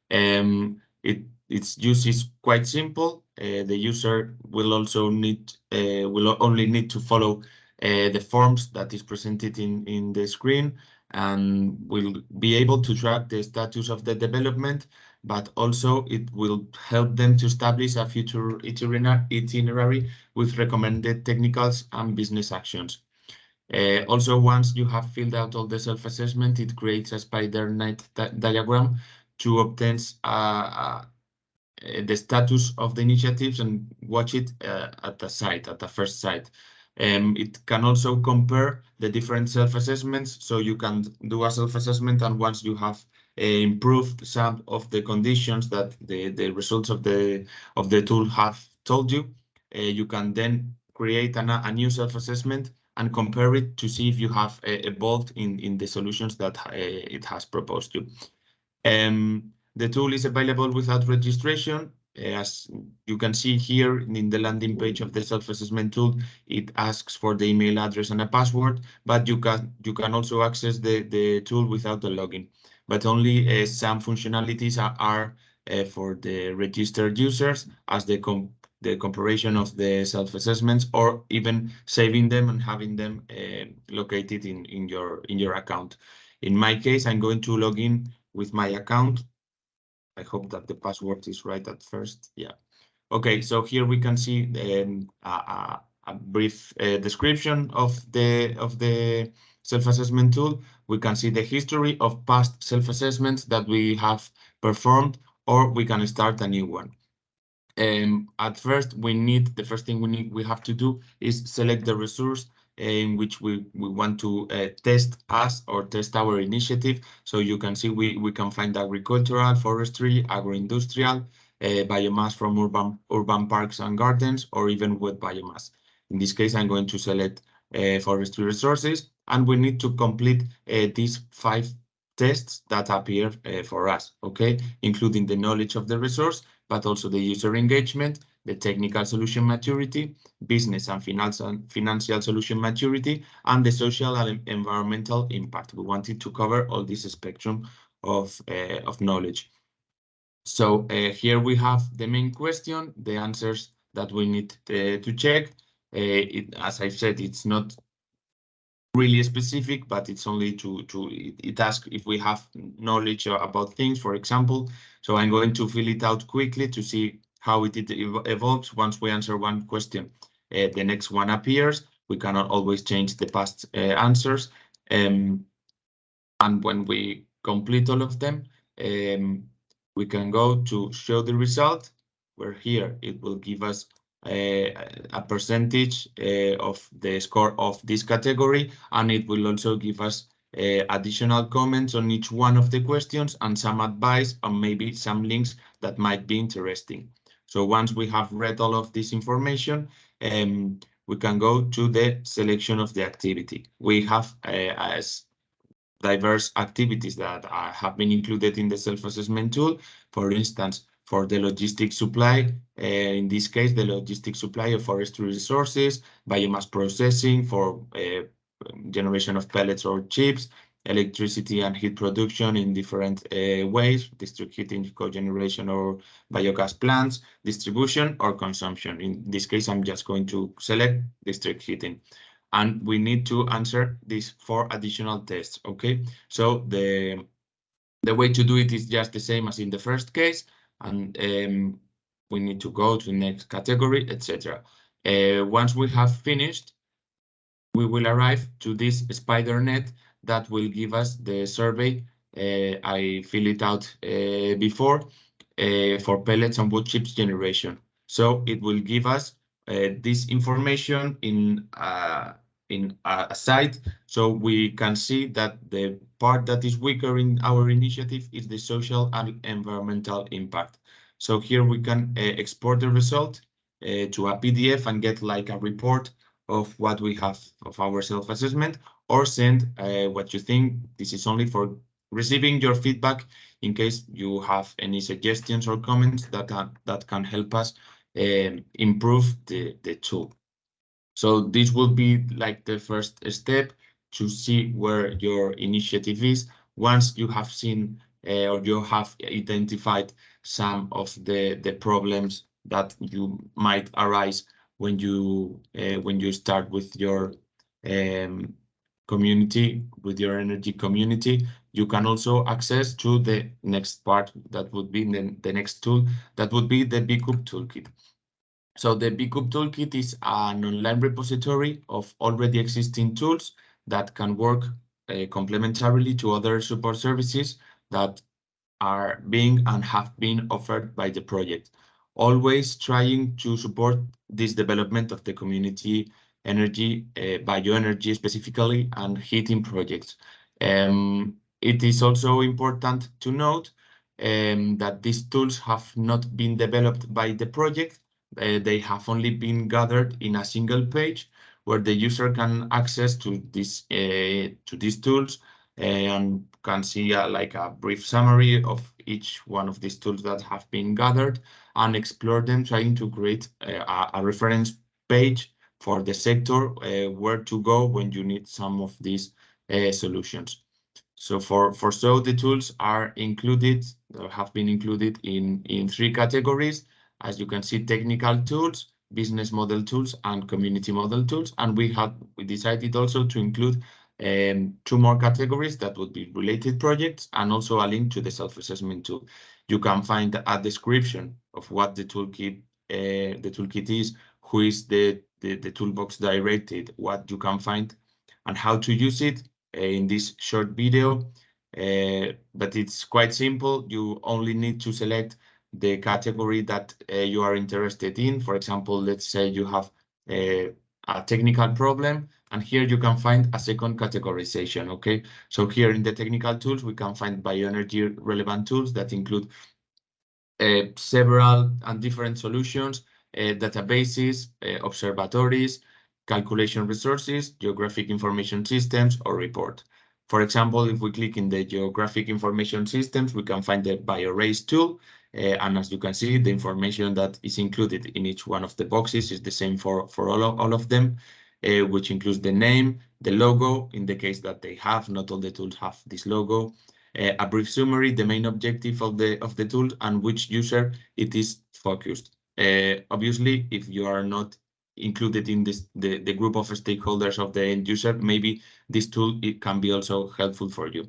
Its use is quite simple. The user will also only need to follow the forms that is presented in the screen, and will be able to track the status of the development, but also it will help them to establish a future itinerary with recommended technicals and business actions. Also, once you have filled out all the self-assessment, it creates a spider net diagram to obtain the status of the initiatives and watch it at the first site. It can also compare the different self-assessments, so you can do a self-assessment, and once you have improved some of the conditions that the results of the tool have told you, you can then create a new self-assessment and compare it to see if you have evolved in the solutions that it has proposed you. The tool is available without registration. As you can see here in the landing page of the self-assessment tool, it asks for the email address and a password, but you can also access the tool without the login. But only some functionalities are for the registered users, as the comparison of the self-assessments, or even saving them and having them located in your account. In my case, I'm going to log in with my account. I hope that the password is right at first. Yeah. Okay, so here we can see a brief description of the self-assessment tool. We can see the history of past self-assessments that we have performed, or we can start a new one. At first, the first thing we have to do is select the resource in which we want to test our initiative. So you can see we can find agricultural, forestry, agro-industrial, biomass from urban parks and gardens, or even wet biomass. In this case, I'm going to select forestry resources, and we need to complete these 5 tests that appear for us, okay, including the knowledge of the resource, but also the user engagement, the technical solution maturity, business and financial solution maturity, and the social and environmental impact. We wanted to cover all this spectrum of knowledge. So here we have the main question, the answers that we need to check. As I've said, it's not really specific, but it's only it asks if we have knowledge about things, for example. So I'm going to fill it out quickly to see how it evolves. Once we answer one question, the next one appears. We cannot always change the past answers. And when we complete all of them, we can go to show the result, where here it will give us a percentage of the score of this category, and it will also give us additional comments on each one of the questions and some advice and maybe some links that might be interesting. So once we have read all of this information, we can go to the selection of the activity. We have as diverse activities that have been included in the self-assessment tool. For instance, for the logistic supply, in this case, the logistic supply of forestry resources, biomass processing for generation of pellets or chips, electricity and heat production in different ways, district heating, cogeneration or biogas plants, distribution or consumption. In this case, I'm just going to select district heating. And we need to answer these 4 additional tests, okay? So the way to do it is just the same as in the first case, and we need to go to the next category, etc. Once we have finished, we will arrive to this spider net that will give us the survey. I fill it out before for pellets and wood chips generation. So it will give us this information in a site, so we can see that the part that is weaker in our initiative is the social and environmental impact. So here we can export the result to a PDF and get like a report of what we have of our self-assessment, or send what you think. This is only for receiving your feedback in case you have any suggestions or comments that can help us improve the tool. So this will be like the first step to see where your initiative is. Once you have seen or you have identified some of the problems that you might arise when you start with your community, with your energy community, you can also access to the next part that would be the next tool, that would be the BECoop toolkit. So the BECoop toolkit is an online repository of already existing tools that can work complementarily to other support services that are being and have been offered by the project, always trying to support this development of the community energy, bioenergy specifically, and heating projects. It is also important to note that these tools have not been developed by the project. They have only been gathered in a single page where the user can access to these tools and can see like a brief summary of each one of these tools that have been gathered and explore them, trying to create a reference page for the sector where to go when you need some of these solutions. So the tools are included, or have been included in 3 categories. As you can see, technical tools, business model tools, and community model tools. And we decided also to include 2 more categories that would be related projects and also a link to the self-assessment tool. You can find a description of what the toolkit is, who is the toolbox directed, what you can find, and how to use it in this short video. But it's quite simple. You only need to select the category that you are interested in. For example, let's say you have a technical problem, and here you can find a second categorization, okay? So here in the technical tools, we can find bioenergy relevant tools that include several and different solutions, databases, observatories, calculation resources, geographic information systems, or report. For example, if we click in the geographic information systems, we can find the BioRace tool. And as you can see, the information that is included in each one of the boxes is the same for all of them, which includes the name, the logo, in the case that they have, not all the tools have this logo, a brief summary, the main objective of the tool, and which user it is focused. Obviously, if you are not included in the group of stakeholders of the end user, maybe this tool can be also helpful for you.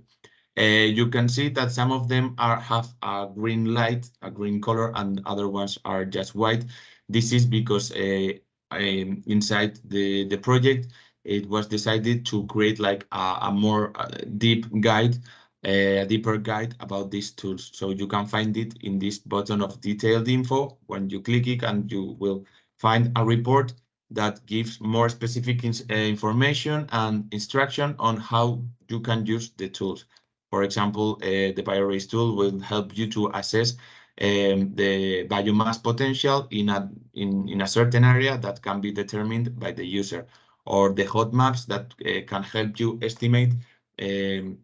You can see that some of them have a green light, a green color, and other ones are just white. This is because inside the project, it was decided to create like a more deep guide, a deeper guide about these tools. So you can find it in this button of detailed info. When you click it, and you will find a report that gives more specific information and instruction on how you can use the tools. For example, the BioRace tool will help you to assess the biomass potential in a certain area that can be determined by the user, or the hot maps that can help you estimate the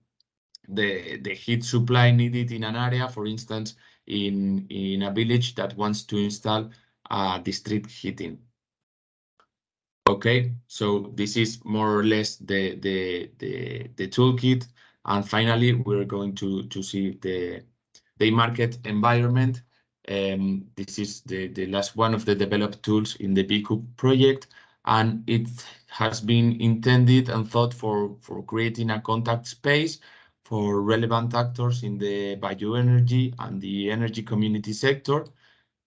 heat supply needed in an area, for instance, in a village that wants to install district heating. Okay, so this is more or less the toolkit. And finally, we're going to see the market environment. This is the last one of the developed tools in the BECoop project, and it has been intended and thought for creating a contact space for relevant actors in the bioenergy and the energy community sector.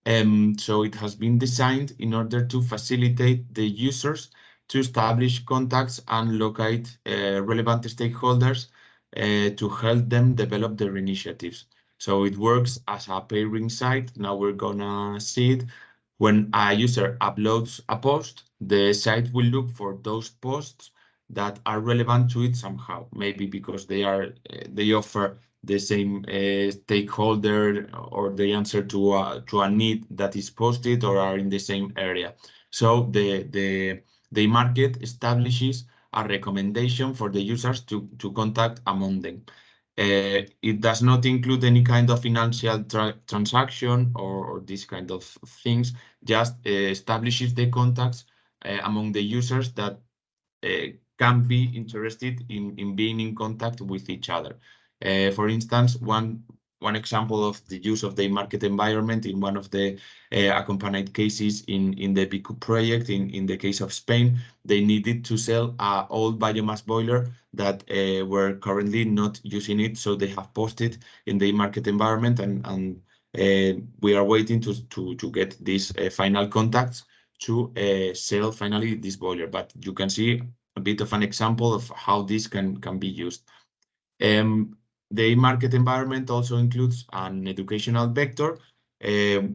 So it has been designed in order to facilitate the users to establish contacts and locate relevant stakeholders to help them develop their initiatives. So it works as a pairing site. Now we're gonna see it. When a user uploads a post, the site will look for those posts that are relevant to it somehow, maybe because they offer the same stakeholder, or they answer to a need that is posted, or are in the same area. So the market establishes a recommendation for the users to contact among them. It does not include any kind of financial transaction or this kind of things, just establishes the contacts among the users that can be interested in being in contact with each other. For instance, one one example of the use of the market environment in one of the accompanied cases in the BECoop project. In the case of Spain, they needed to sell an old biomass boiler that were currently not using it, so they have posted in the market environment, and we are waiting to get these final contacts to sell finally this boiler. But you can see a bit of an example of how this can be used. The market environment also includes an educational vector,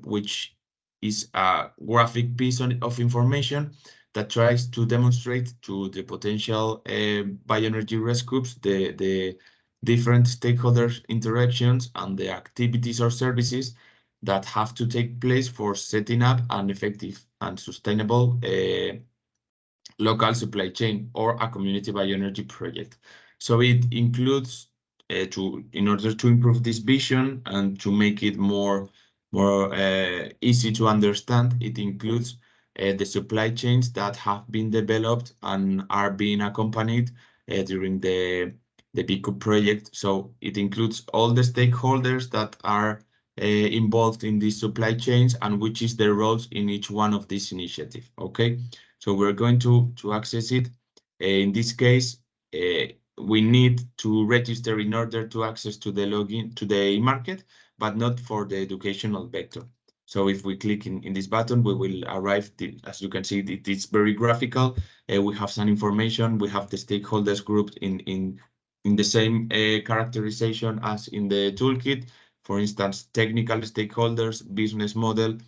which is a graphic piece of information that tries to demonstrate to the potential bioenergy RES groups the different stakeholders interactions and the activities or services that have to take place for setting up an effective and sustainable local supply chain or a community bioenergy project. So it includes in order to improve this vision and to make it more easy to understand, it includes the supply chains that have been developed and are being accompanied during the BECoop project. So it includes all the stakeholders that are involved in these supply chains and which is their roles in each one of these initiatives. Okay, so we're going to access it. In this case, we need to register in order to access to the login to the market, but not for the educational vector. So if we click in this button, we will arrive, as you can see, it is very graphical. We have some information. We have the stakeholders grouped in the same characterization as in the toolkit. For instance, technical stakeholders, business model,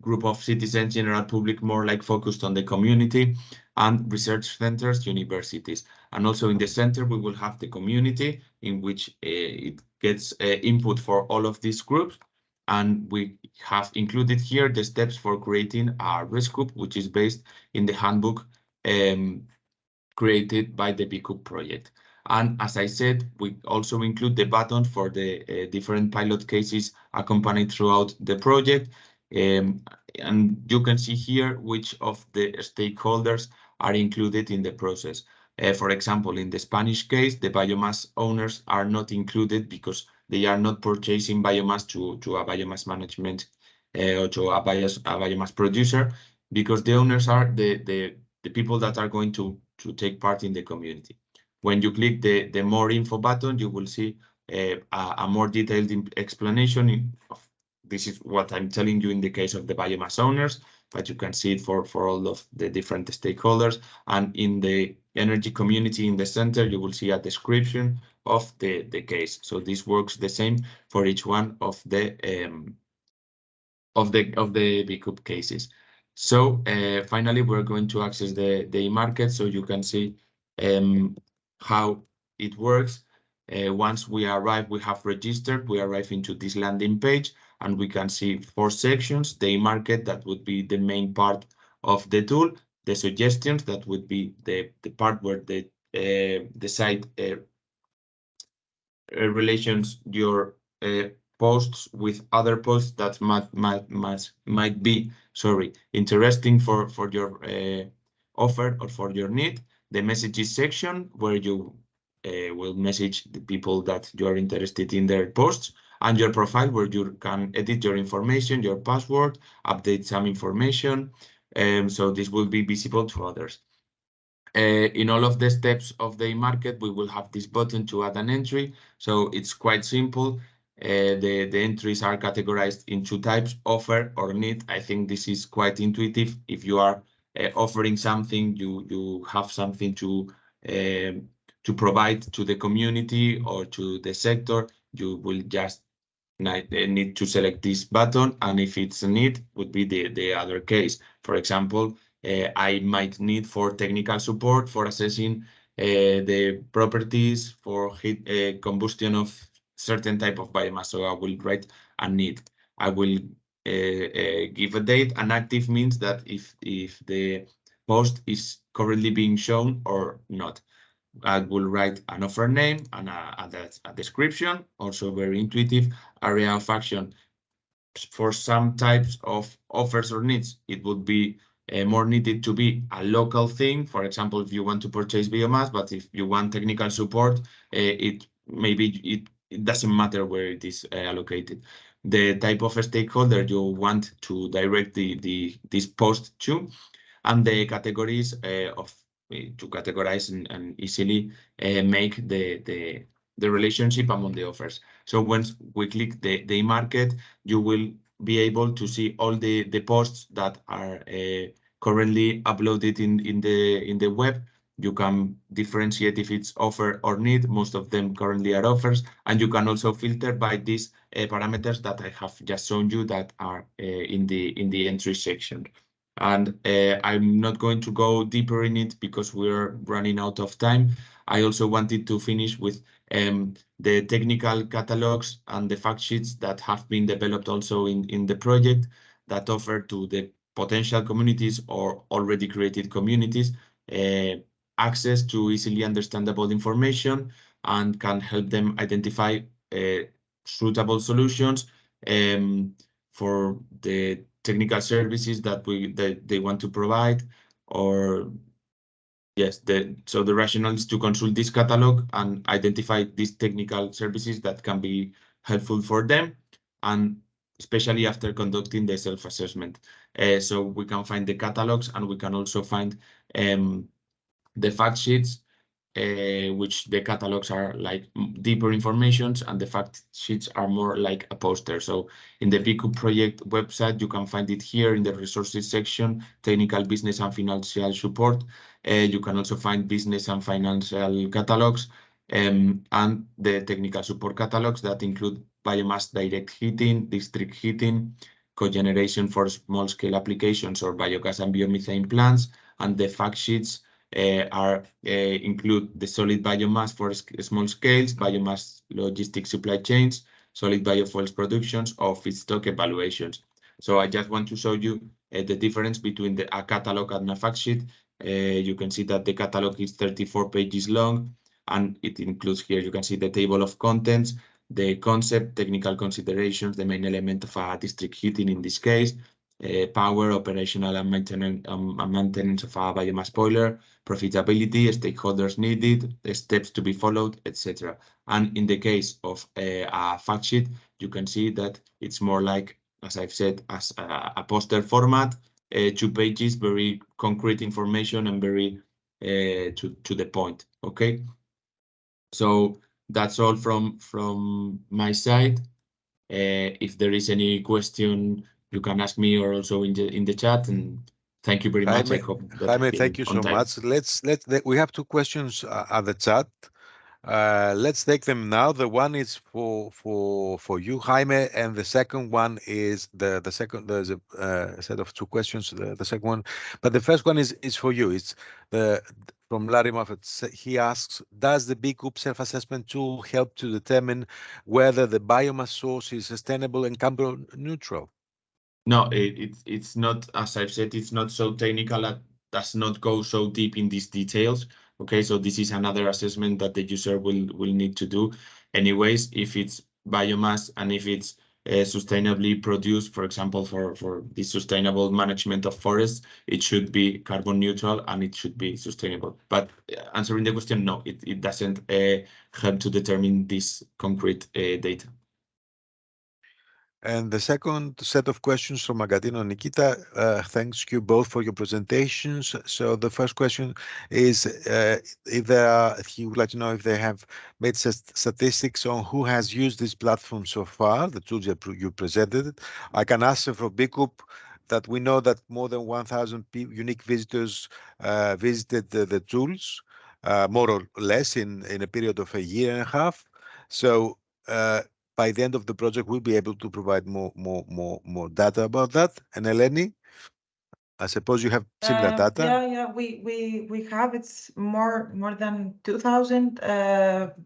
group of citizens, general public, more like focused on the community, and research centers, universities. And also in the center, we will have the community in which it gets input for all of these groups. And we have included here the steps for creating a RES group, which is based in the handbook created by the BECoop project. And as I said, we also include the button for the different pilot cases accompanied throughout the project. And you can see here which of the stakeholders are included in the process. For example, in the Spanish case, the biomass owners are not included because they are not purchasing biomass to a biomass management or to a biomass producer, because the owners are the people that are going to take part in the community. When you click the more info button, you will see a more detailed explanation of this is what I'm telling you in the case of the biomass owners, but you can see it for all of the different stakeholders. And in the energy community in the center, you will see a description of the case. So this works the same for each one of the BECoop cases. So finally, we're going to access the market so you can see how it works. Once we arrive, we have registered, we arrive into this landing page, and we can see 4 sections: the market, that would be the main part of the tool; the suggestions, that would be the part where the site relations your posts with other posts that might be interesting for your offer or for your need; the messages section, where you will message the people that you are interested in their posts; and your profile, where you can edit your information, your password, update some information, so this will be visible to others. In all of the steps of the market, we will have this button to add an entry. So it's quite simple. The entries are categorized in 2 types: offer or need. I think this is quite intuitive. If you are offering something, you have something to provide to the community or to the sector, you will just need to select this button. And if it's a need, would be the other case. For example, I might need for technical support for assessing the properties for heat combustion of certain type of biomass. So I will write a need. I will give a date. And active means that if the post is currently being shown or not. I will write an offer name and a description, also very intuitive. Area of action. For some types of offers or needs, it would be more needed to be a local thing. For example, if you want to purchase biomass, but if you want technical support, maybe it doesn't matter where it is allocated. The type of stakeholder you want to direct this post to, and the categories to categorize and easily make the relationship among the offers. So once we click the market, you will be able to see all the posts that are currently uploaded in the web. You can differentiate if it's offer or need. Most of them currently are offers, and you can also filter by these parameters that I have just shown you that are in the entry section. And I'm not going to go deeper in it because we're running out of time. I also wanted to finish with the technical catalogs and the fact sheets that have been developed also in the project that offer to the potential communities or already created communities access to easily understandable information and can help them identify suitable solutions for the technical services that they want to provide. Or yes, so the rationale is to consult this catalog and identify these technical services that can be helpful for them, and especially after conducting the self-assessment. So we can find the catalogs, and we can also find the fact sheets, which the catalogs are like deeper informations, and the fact sheets are more like a poster. So in the BECoop project website, you can find it here in the resources section, technical, business, and financial support. You can also find business and financial catalogs, and the technical support catalogs that include biomass direct heating, district heating, cogeneration for small-scale applications or biogas and biomethane plants, and the fact sheets include the solid biomass for small scales, biomass logistic supply chains, solid biofuels productions, or feedstock evaluations. So I just want to show you the difference between a catalog and a fact sheet. You can see that the catalog is 34 pages long, and it includes here, you can see the table of contents, the concept, technical considerations, the main element of a district heating in this case, power, operational and maintenance of a biomass boiler, profitability, stakeholders needed, the steps to be followed, etc. And in the case of a fact sheet, you can see that it's more like, as I've said, as a poster format, 2 pages, very concrete information and very to the point. Okay, so that's all from my side. If there is any question, you can ask me or also in the chat. And thank you very much.
Jaime,
I hope that
Jaime, thank you so
time.
much. We have 2 questions at the chat. Let's take them now. The one is for you, Jaime, and the second one is the second. There's a set of 2 questions. The second one, but the first one is for you. It's from Larry Moffat. He asks, does the BECoop self-assessment tool help to determine whether the biomass source is sustainable and carbon neutral?
No, it's not, as I've said, it's not so technical. It does not go so deep in these details. Okay, so this is another assessment that the user will need to do. Anyways, if it's biomass and if it's sustainably produced, for example, for the sustainable management of forests, it should be carbon neutral and it should be sustainable. But answering the question, no, it doesn't help to determine this concrete data.
And the second set of questions from Agatino and Nikita, thanks you both for your presentations. So the first question is if he would like to know if they have made statistics on who has used this platform so far, the tools you presented. I can answer for BECoop that we know that more than 1,000 unique visitors visited the tools, more or less in a period of a year and a half. So by the end of the project, we'll be able to provide more data about that. And Eleni, I suppose you have similar data.
Yeah, we have. It's more than 2,000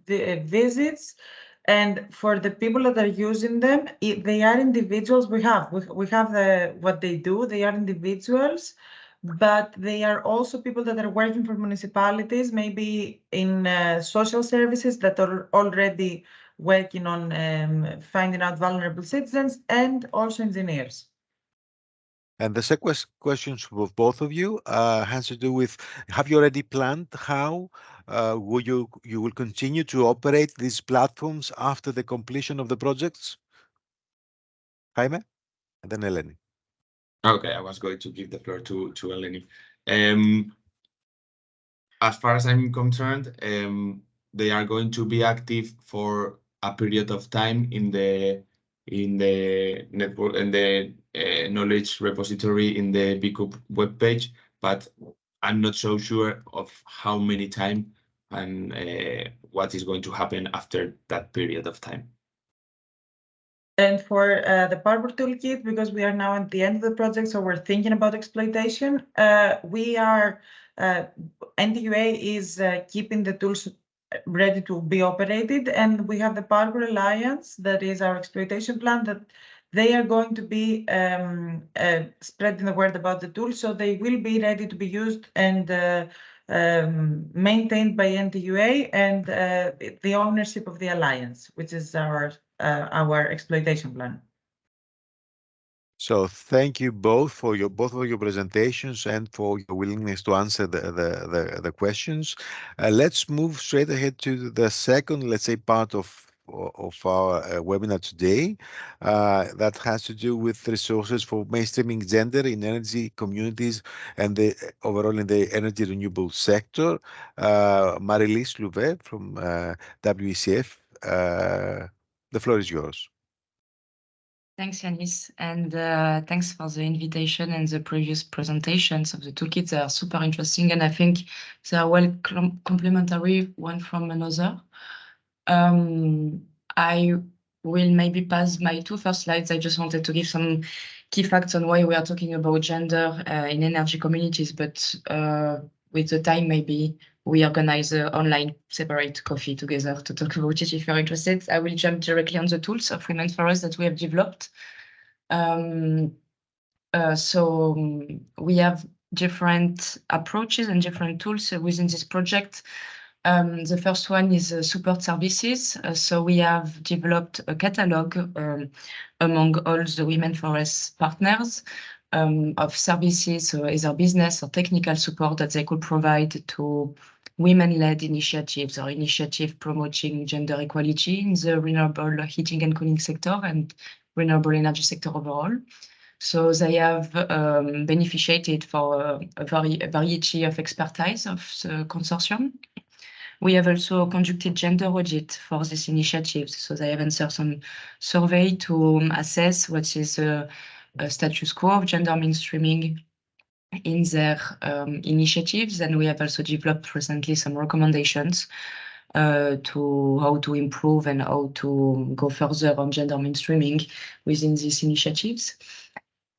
visits, and for the people that are using them, they are individuals. We have what they do. They are individuals, but they are also people that are working for municipalities, maybe in social services that are already working on finding out vulnerable citizens, and also engineers.
And the second question for both of you has to do with, have you already planned how you will continue to operate these platforms after the completion of the projects? Jaime, and then Eleni.
Okay, I was going to give the floor to Eleni. As far as I'm concerned, they are going to be active for a period of time in the network and the knowledge repository in the BECoop webpage, but I'm not so sure of how many time and what is going to happen after that period of time.
And for the POWERPOOR toolkit, because we are now at the end of the project, so we're thinking about exploitation, we are, NTUA is keeping the tools ready to be operated, and we have the POWERPOOR Alliance, that is our exploitation plan, that they are going to be spreading the word about the tools, so they will be ready to be used and maintained by NTUA and the ownership of the Alliance, which is our exploitation plan.
So thank you both for your presentations and for your willingness to answer the questions. Let's move straight ahead to the second, let's say, part of our webinar today that has to do with resources for mainstreaming gender in energy communities and the overall in the energy renewable sector. Marie-Lise Louvet from WECF, the floor is yours.
Thanks, Yanis, and thanks for the invitation and the previous presentations of the toolkits. They are super interesting, and I think they are well complementary one from another. I will maybe pass my two first slides. I just wanted to give some key facts on why we are talking about gender in energy communities, but with the time, maybe we organize an online separate coffee together to talk about it if you're interested. I will jump directly on the tools of Women for Us that we have developed. So we have different approaches and different tools within this project. The first one is support services. So we have developed a catalog among all the Women for Us partners of services, so either business or technical support that they could provide to women-led initiatives or initiatives promoting gender equality in the renewable heating and cooling sector and renewable energy sector overall. So they have benefited for a variety of expertise of the consortium. We have also conducted gender audit for these initiatives. So they have answered some survey to assess what is a status quo of gender mainstreaming in their initiatives. And we have also developed recently some recommendations to how to improve and how to go further on gender mainstreaming within these initiatives.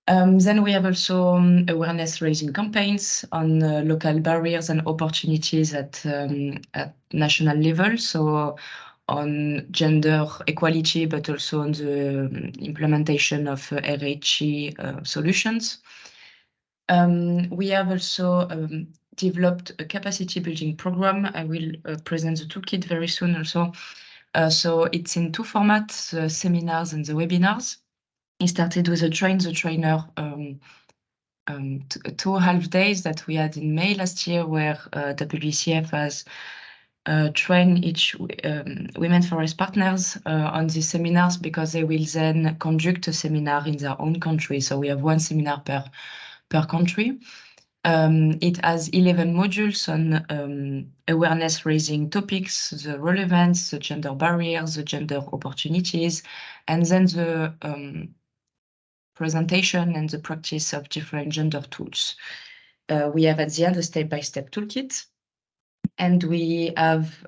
Then we have also awareness raising campaigns on local barriers and opportunities at national level. So on gender equality, but also on the implementation of RHE solutions. We have also developed a capacity building program. I will present the toolkit very soon also. So it's in two formats, the seminars and the webinars. It started with a train the trainer 2.5 days that we had in May last year, where WECF has trained each Women for Us partners on these seminars, because they will then conduct a seminar in their own country. So we have one seminar per country. It has 11 modules on awareness raising topics, the relevance, the gender barriers, the gender opportunities, and then the presentation and the practice of different gender tools. We have at the end a step-by-step toolkit, and we have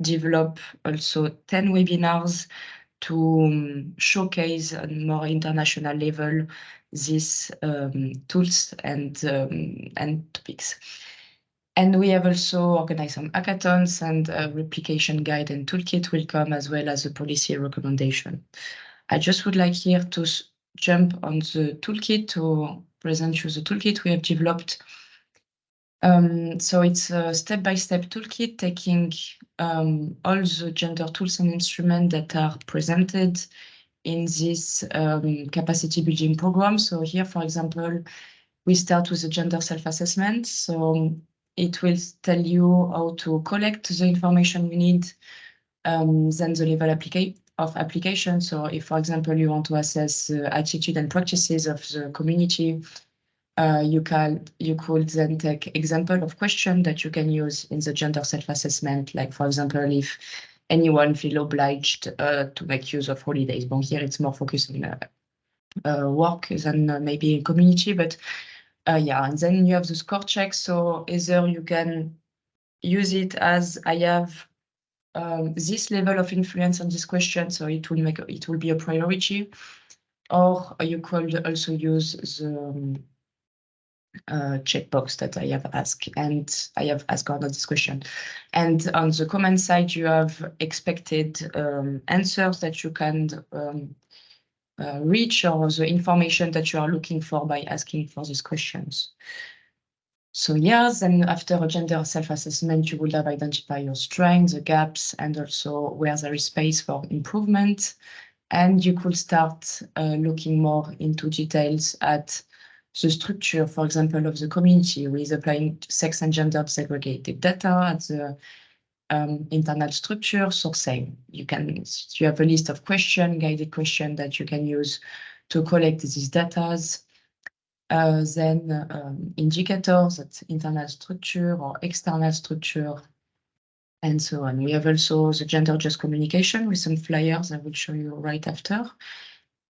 developed also 10 webinars to showcase on more international level these tools and topics. And we have also organized some hackathons, and a replication guide and toolkit will come, as well as a policy recommendation. I just would like here to jump on the toolkit to present you the toolkit we have developed. So it's a step-by-step toolkit taking all the gender tools and instruments that are presented in this capacity building program. So here, for example, we start with a gender self-assessment. So it will tell you how to collect the information you need, then the level of application. So if, for example, you want to assess the attitude and practices of the community, you could then take example of question that you can use in the gender self-assessment. Like, for example, if anyone feel obliged to make use of holidays. Bon, here it's more focused on work than maybe community, but yeah, and then you have the score check. So either you can use it as I have this level of influence on this question, so it will be a priority, or you could also use the checkbox that I have asked, and I have asked on this question. And on the comment side, you have expected answers that you can reach, or the information that you are looking for by asking for these questions. So yes, and after a gender self-assessment, you will have identified your strengths, the gaps, and also where there is space for improvement. And you could start looking more into details at the structure, for example, of the community with applying sex and gender segregated data at the internal structure. So same, you have a list of guided questions that you can use to collect these data. Then indicators, that's internal structure or external structure, and so on. We have also the gender just communication with some flyers I will show you right after.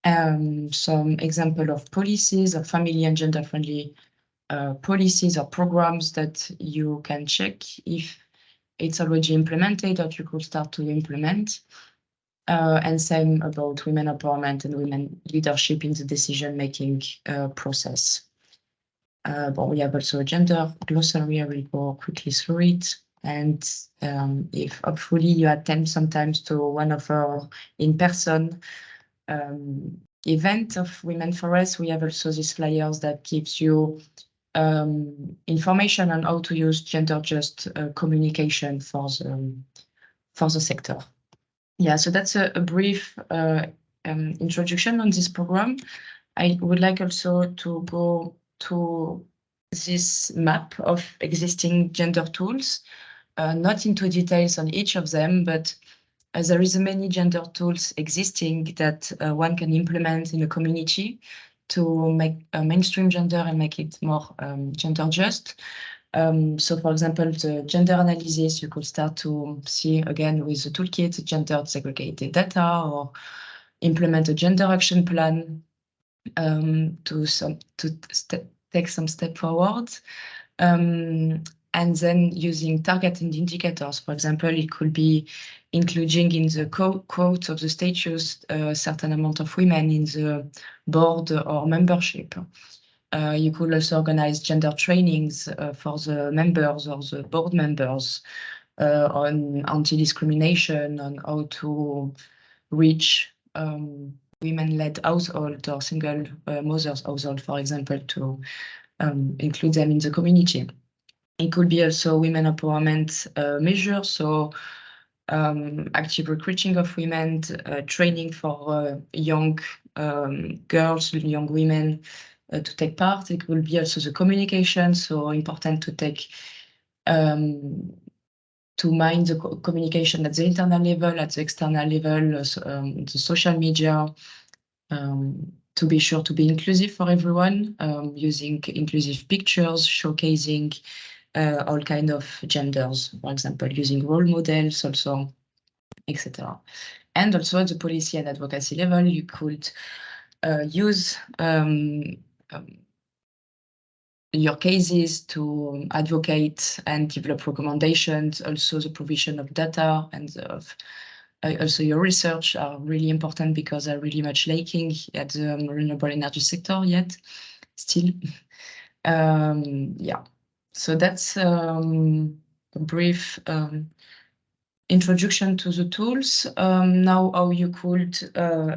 Some example of policies, of family and gender-friendly policies or programs that you can check if it's already implemented or you could start to implement. And same about women empowerment and women leadership in the decision-making process. But we have also a gender glossary. I will go quickly through it. And if hopefully you attend sometimes to one of our in-person event of Women4RES, we have also these flyers that gives you information on how to use gender just communication for the sector. Yeah, so that's a brief introduction on this program. I would like also to go to this map of existing gender tools, not into details on each of them, but there is many gender tools existing that one can implement in a community to make mainstream gender and make it more gender just. So for example, the gender analysis, you could start to see again with the toolkit, gender segregated data, or implement a gender action plan to take some step forward. And then using targeted indicators, for example, it could be including in the quote of the status a certain amount of women in the board or membership. You could also organize gender trainings for the members or the board members on anti-discrimination, on how to reach women-led household or single mothers household, for example, to include them in the community. It could be also women empowerment measures, so active recruiting of women, training for young girls, young women to take part. It will be also the communication, so important to take to mind the communication at the internal level, at the external level, the social media, to be sure to be inclusive for everyone, using inclusive pictures, showcasing all kind of genders, for example, using role models also, etc. And also at the policy and advocacy level, you could use your cases to advocate and develop recommendations. Also the provision of data and also your research are really important because they're really much lacking at the renewable energy sector yet still. Yeah, so that's a brief introduction to the tools. Now how you could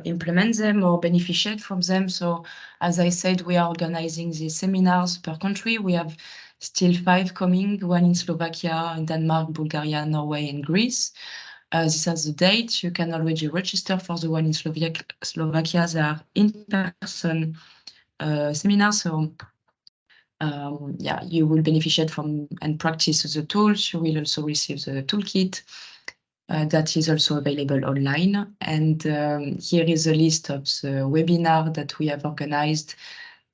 implement them or beneficiate from them. So as I said, we are organizing these seminars per country. We have still 5 coming, one in Slovakia, in Denmark, Bulgaria, Norway, and Greece. This has the date. You can already register for the one in Slovakia. They are in-person seminars, so yeah, you will benefit from and practice the tools. You will also receive the toolkit that is also available online. And here is a list of the webinars that we have organized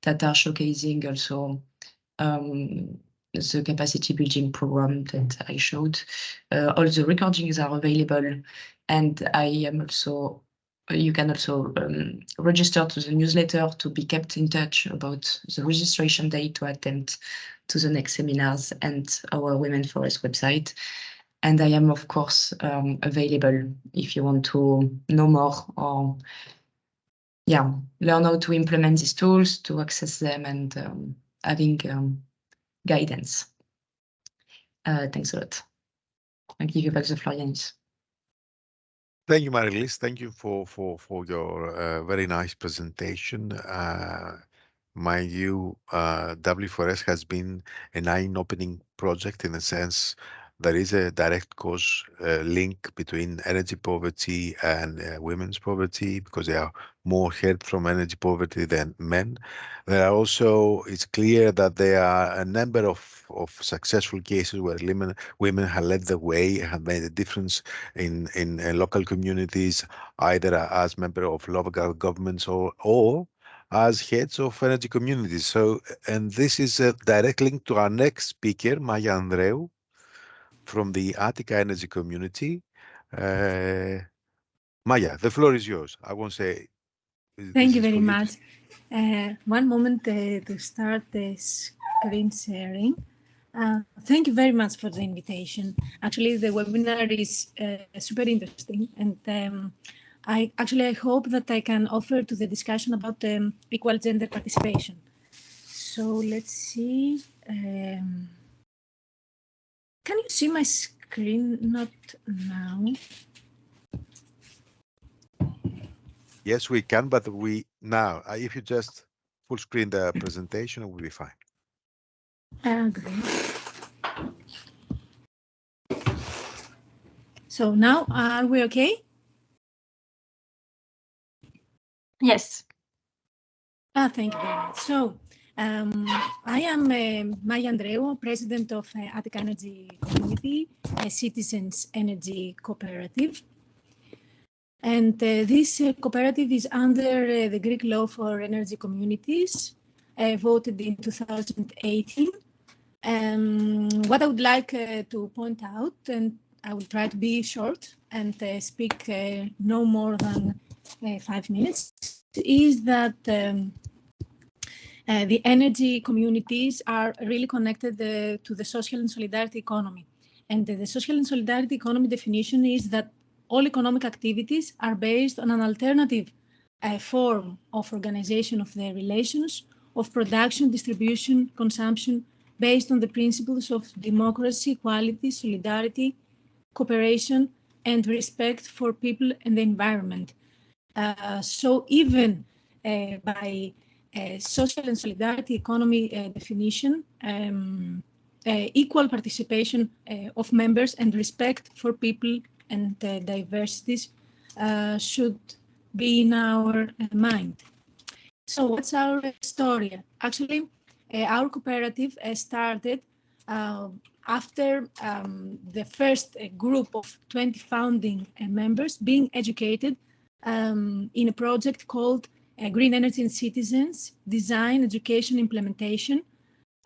that are showcasing also the capacity building program that I showed. All the recordings are available, and I am also. You can also register to the newsletter to be kept in touch about the registration date to attend to the next seminars and our Women Forest website. And I am, of course, available if you want to know more or learn how to implement these tools, to access them, and having guidance. Thanks a lot. I'll give you back the floor, Yanis.
Thank you, Marilise. Thank you for your very nice presentation. Mind you, W4RES has been an eye-opening project in a sense. There is a direct cause link between energy poverty and women's poverty, because they are more hurt from energy poverty than men. There are also, it's clear that there are a number of successful cases where women have led the way, have made a difference in local communities, either as member of local governments or as heads of energy communities. So, and this is a direct link to our next speaker, Maya Andreou, from the Attica Energy Community. Maya, the floor is yours. I won't say.
Thank you very much. One moment to start the screen sharing. Thank you very much for the invitation. Actually, the webinar is super interesting, and I hope that I can offer to the discussion about equal gender participation. So let's see. Can you see my screen? Not now.
Yes, we can, but now, if you just full screen the presentation, it will be fine.
Great. So now, are we okay?
Yes.
Thank you very much. So I am Maya Andreou, president of Attica Energy Community, a citizens energy cooperative. And this cooperative is under the Greek law for energy communities, voted in 2018. What I would like to point out, and I will try to be short and speak no more than 5 minutes, is that the energy communities are really connected to the social and solidarity economy. And the social and solidarity economy definition is that all economic activities are based on an alternative form of organization of their relations, of production, distribution, consumption, based on the principles of democracy, equality, solidarity, cooperation, and respect for people and the environment. So even by social and solidarity economy definition, equal participation of members and respect for people and diversities should be in our mind. So what's our story? Actually, our cooperative started after the first group of 20 founding members being educated in a project called Green Energy and Citizens Design, Education, Implementation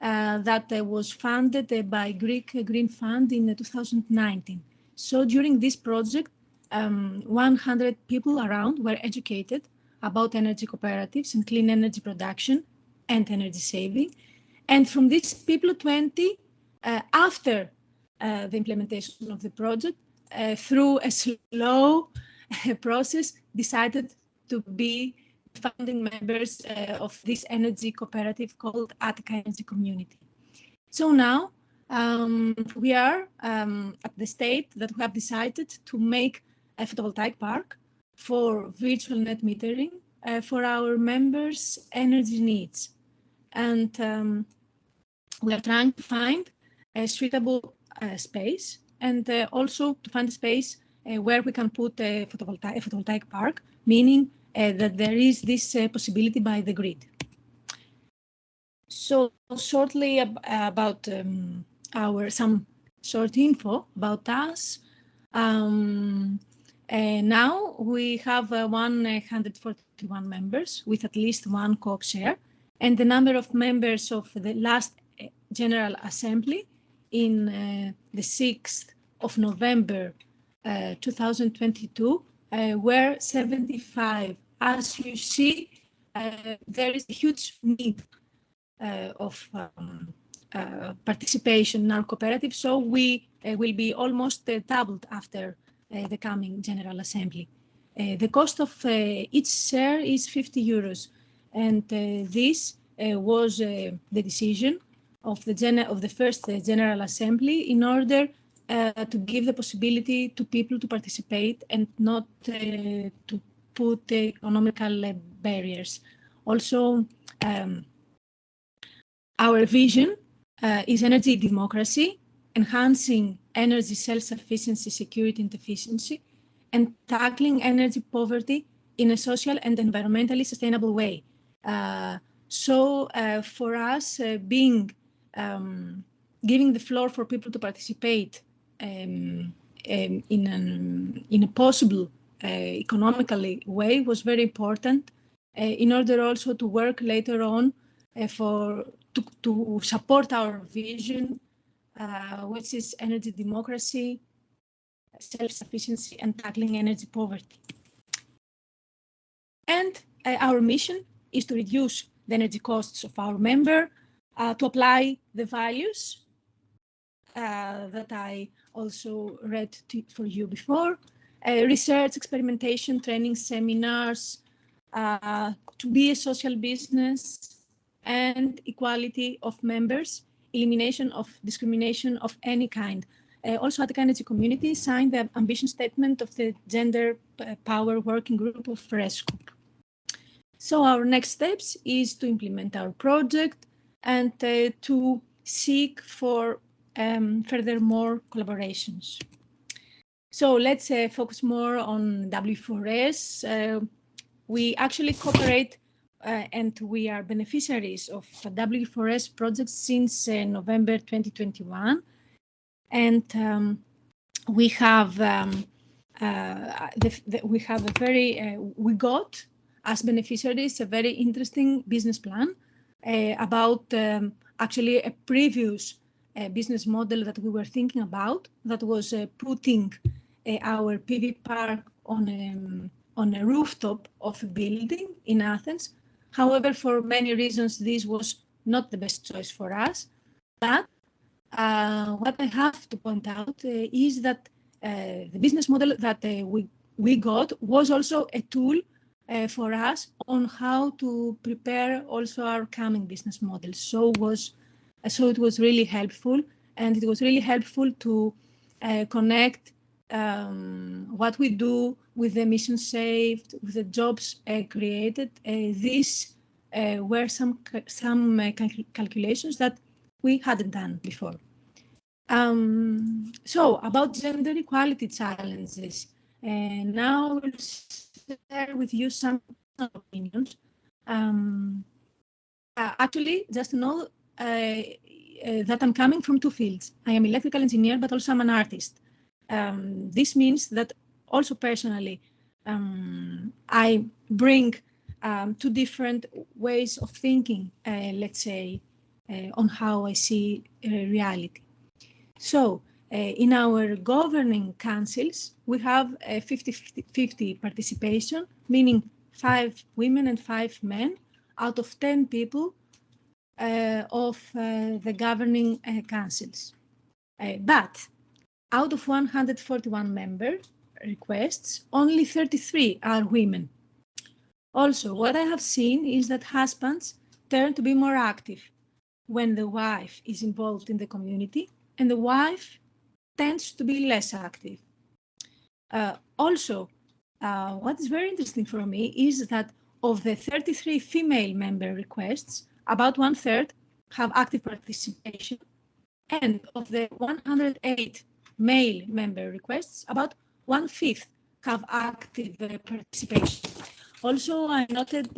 that was funded by Greek Green Fund in 2019. So during this project, 100 people around were educated about energy cooperatives and clean energy production and energy saving. And from these people, 20, after the implementation of the project, through a slow process, decided to be founding members of this energy cooperative called Attica Energy Community. So now we are at the state that we have decided to make a photovoltaic park for virtual net metering for our members' energy needs. And we are trying to find a suitable space, and also to find a space where we can put a photovoltaic park, meaning that there is this possibility by the grid. So shortly about some short info about us. Now we have 141 members with at least one co-chair, and the number of members of the last General Assembly in the 6th of November 2022 were 75. As you see, there is a huge need of participation in our cooperative, so we will be almost doubled after the coming General Assembly. The cost of each share is 50 euros, and this was the decision of the first General Assembly in order to give the possibility to people to participate and not to put economical barriers. Also, our vision is energy democracy, enhancing energy self-sufficiency, security and efficiency, and tackling energy poverty in a social and environmentally sustainable way. So for us, giving the floor for people to participate in a possible economically way was very important in order also to work later on to support our vision, which is energy democracy, self-sufficiency, and tackling energy poverty. And our mission is to reduce the energy costs of our member, to apply the values that I also read for you before, research, experimentation, training, seminars, to be a social business, and equality of members, elimination of discrimination of any kind. Also, Attica Energy Community signed the ambition statement of the Gender Power Working Group of BECoop. So our next steps is to implement our project and to seek for furthermore collaborations. So let's focus more on W4RES. We actually cooperate and we are beneficiaries of W4RES projects since November 2021. And we got as beneficiaries a very interesting business plan about actually a previous business model that we were thinking about, that was putting our PV park on a rooftop of a building in Athens. However, for many reasons, this was not the best choice for us. But what I have to point out is that the business model that we got was also a tool for us on how to prepare also our coming business model. So it was really helpful, and it was really helpful to connect what we do with the emissions saved, with the jobs created. These were some calculations that we hadn't done before. So about gender equality challenges, now we'll share with you some opinions. Actually, just to know that I'm coming from two fields. I am electrical engineer, but also I'm an artist. This means that also personally, I bring two different ways of thinking, let's say, on how I see reality. So in our governing councils, we have a 50-50 participation, meaning 5 women and 5 men out of 10 people of the governing councils. But out of 141 member requests, only 33 are women. Also, what I have seen is that husbands turn to be more active when the wife is involved in the community, and the wife tends to be less active. Also, what is very interesting for me is that of the 33 female member requests, about 1/3 have active participation, and of the 108 male member requests, about 1/5 have active participation. Also, I noted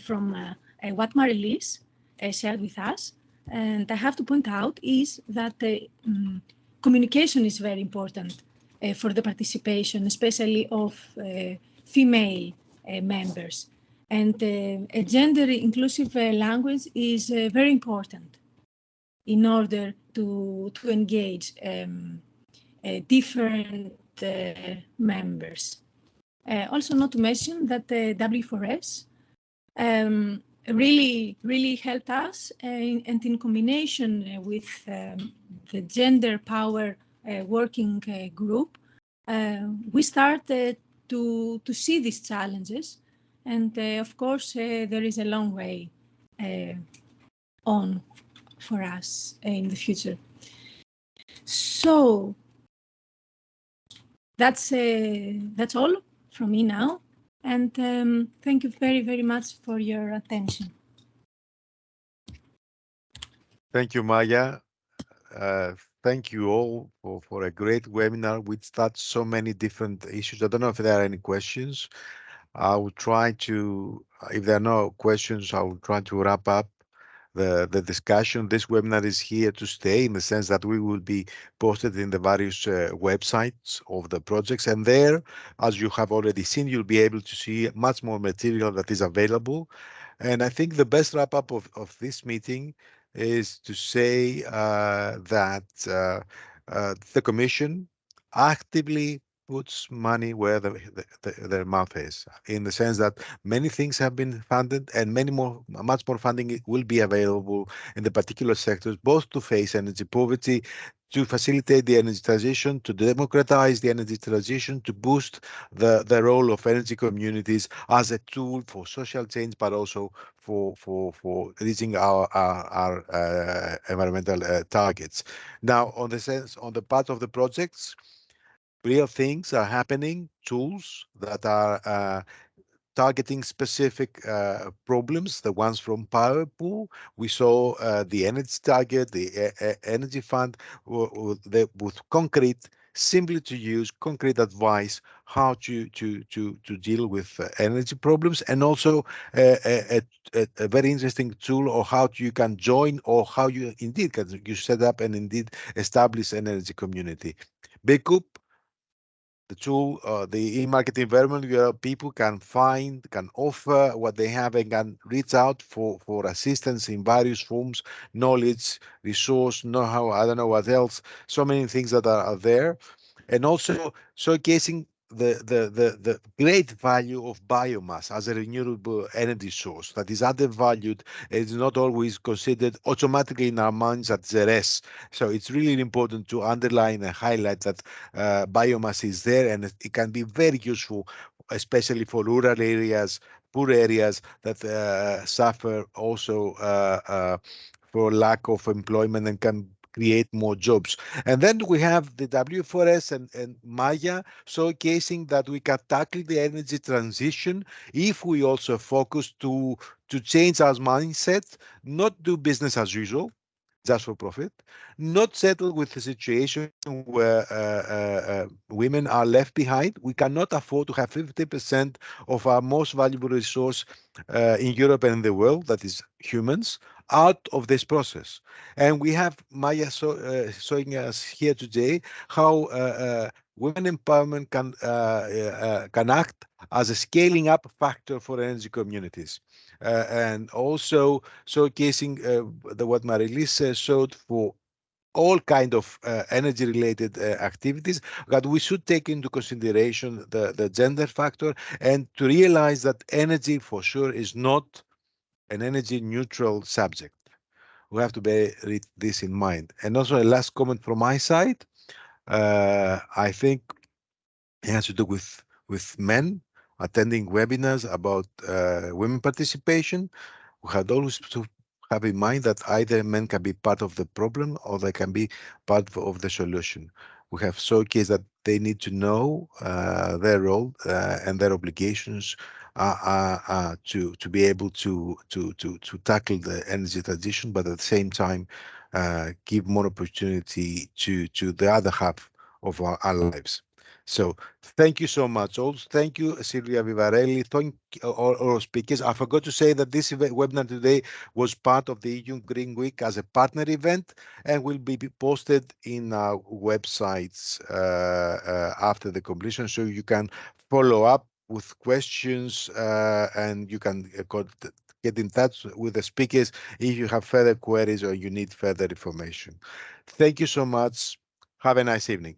from what Marie-Lise shared with us, and I have to point out is that communication is very important for the participation, especially of female members. And a gender inclusive language is very important in order to engage different members. Also, not to mention that the W4RES really helped us, and in combination with the gender power working group, we started to see these challenges, and of course there is a long way on for us in the future. So that's all from me now, and thank you very much for your attention.
Thank you, Maya. Thank you all for a great webinar which touched so many different issues. I don't know if there are any questions. I will try to, if there are no questions, I will try to wrap up the discussion. This webinar is here to stay in the sense that we will be posted in the various websites of the projects, and there, as you have already seen, you'll be able to see much more material that is available. And I think the best wrap up of this meeting is to say that the Commission actively puts money where their mouth is, in the sense that many things have been funded and much more funding will be available in the particular sectors, both to face energy poverty, to facilitate the energy transition, to democratize the energy transition, to boost the role of energy communities as a tool for social change, but also for reaching our environmental targets. Now, on the part of the projects, real things are happening, tools that are targeting specific problems, the ones from POWERPOOR. We saw the energy target, the energy fund with concrete, simply to use concrete advice how to deal with energy problems, and also a very interesting tool or how you can join, or how you indeed can set up and indeed establish an energy community. BECoop, the tool, the e-market environment where people can offer what they have and can reach out for assistance in various forms, knowledge, resource, know-how, I don't know what else, so many things that are there. And also showcasing the great value of biomass as a renewable energy source that is undervalued. It's not always considered automatically in our minds as the rest. So it's really important to underline and highlight that biomass is there, and it can be very useful, especially for rural areas, poor areas that suffer also for lack of employment and can create more jobs. And then we have the W4RES and Maya showcasing that we can tackle the energy transition if we also focus to change our mindset, not do business as usual, just for profit, not settle with the situation where women are left behind. We cannot afford to have 50% of our most valuable resource in Europe and in the world, that is humans, out of this process. And we have Maya showing us here today how women empowerment can act as a scaling up factor for energy communities. And also showcasing what Marie-Lise showed for all kind of energy-related activities, that we should take into consideration the gender factor, and to realize that energy for sure is not an energy-neutral subject. We have to bear this in mind. And also a last comment from my side, I think it has to do with men attending webinars about women participation. We had always to have in mind that either men can be part of the problem or they can be part of the solution. We have showcased that they need to know their role and their obligations to be able to tackle the energy transition, but at the same time give more opportunity to the other half of our lives. So thank you so much. Also, thank you, Silvia Vivarelli. Thank all speakers. I forgot to say that this webinar today was part of the EU Green Week as a partner event and will be posted in our websites after the completion, so you can follow up with questions and you can get in touch with the speakers if you have further queries or you need further information. Thank you so much. Have a nice evening.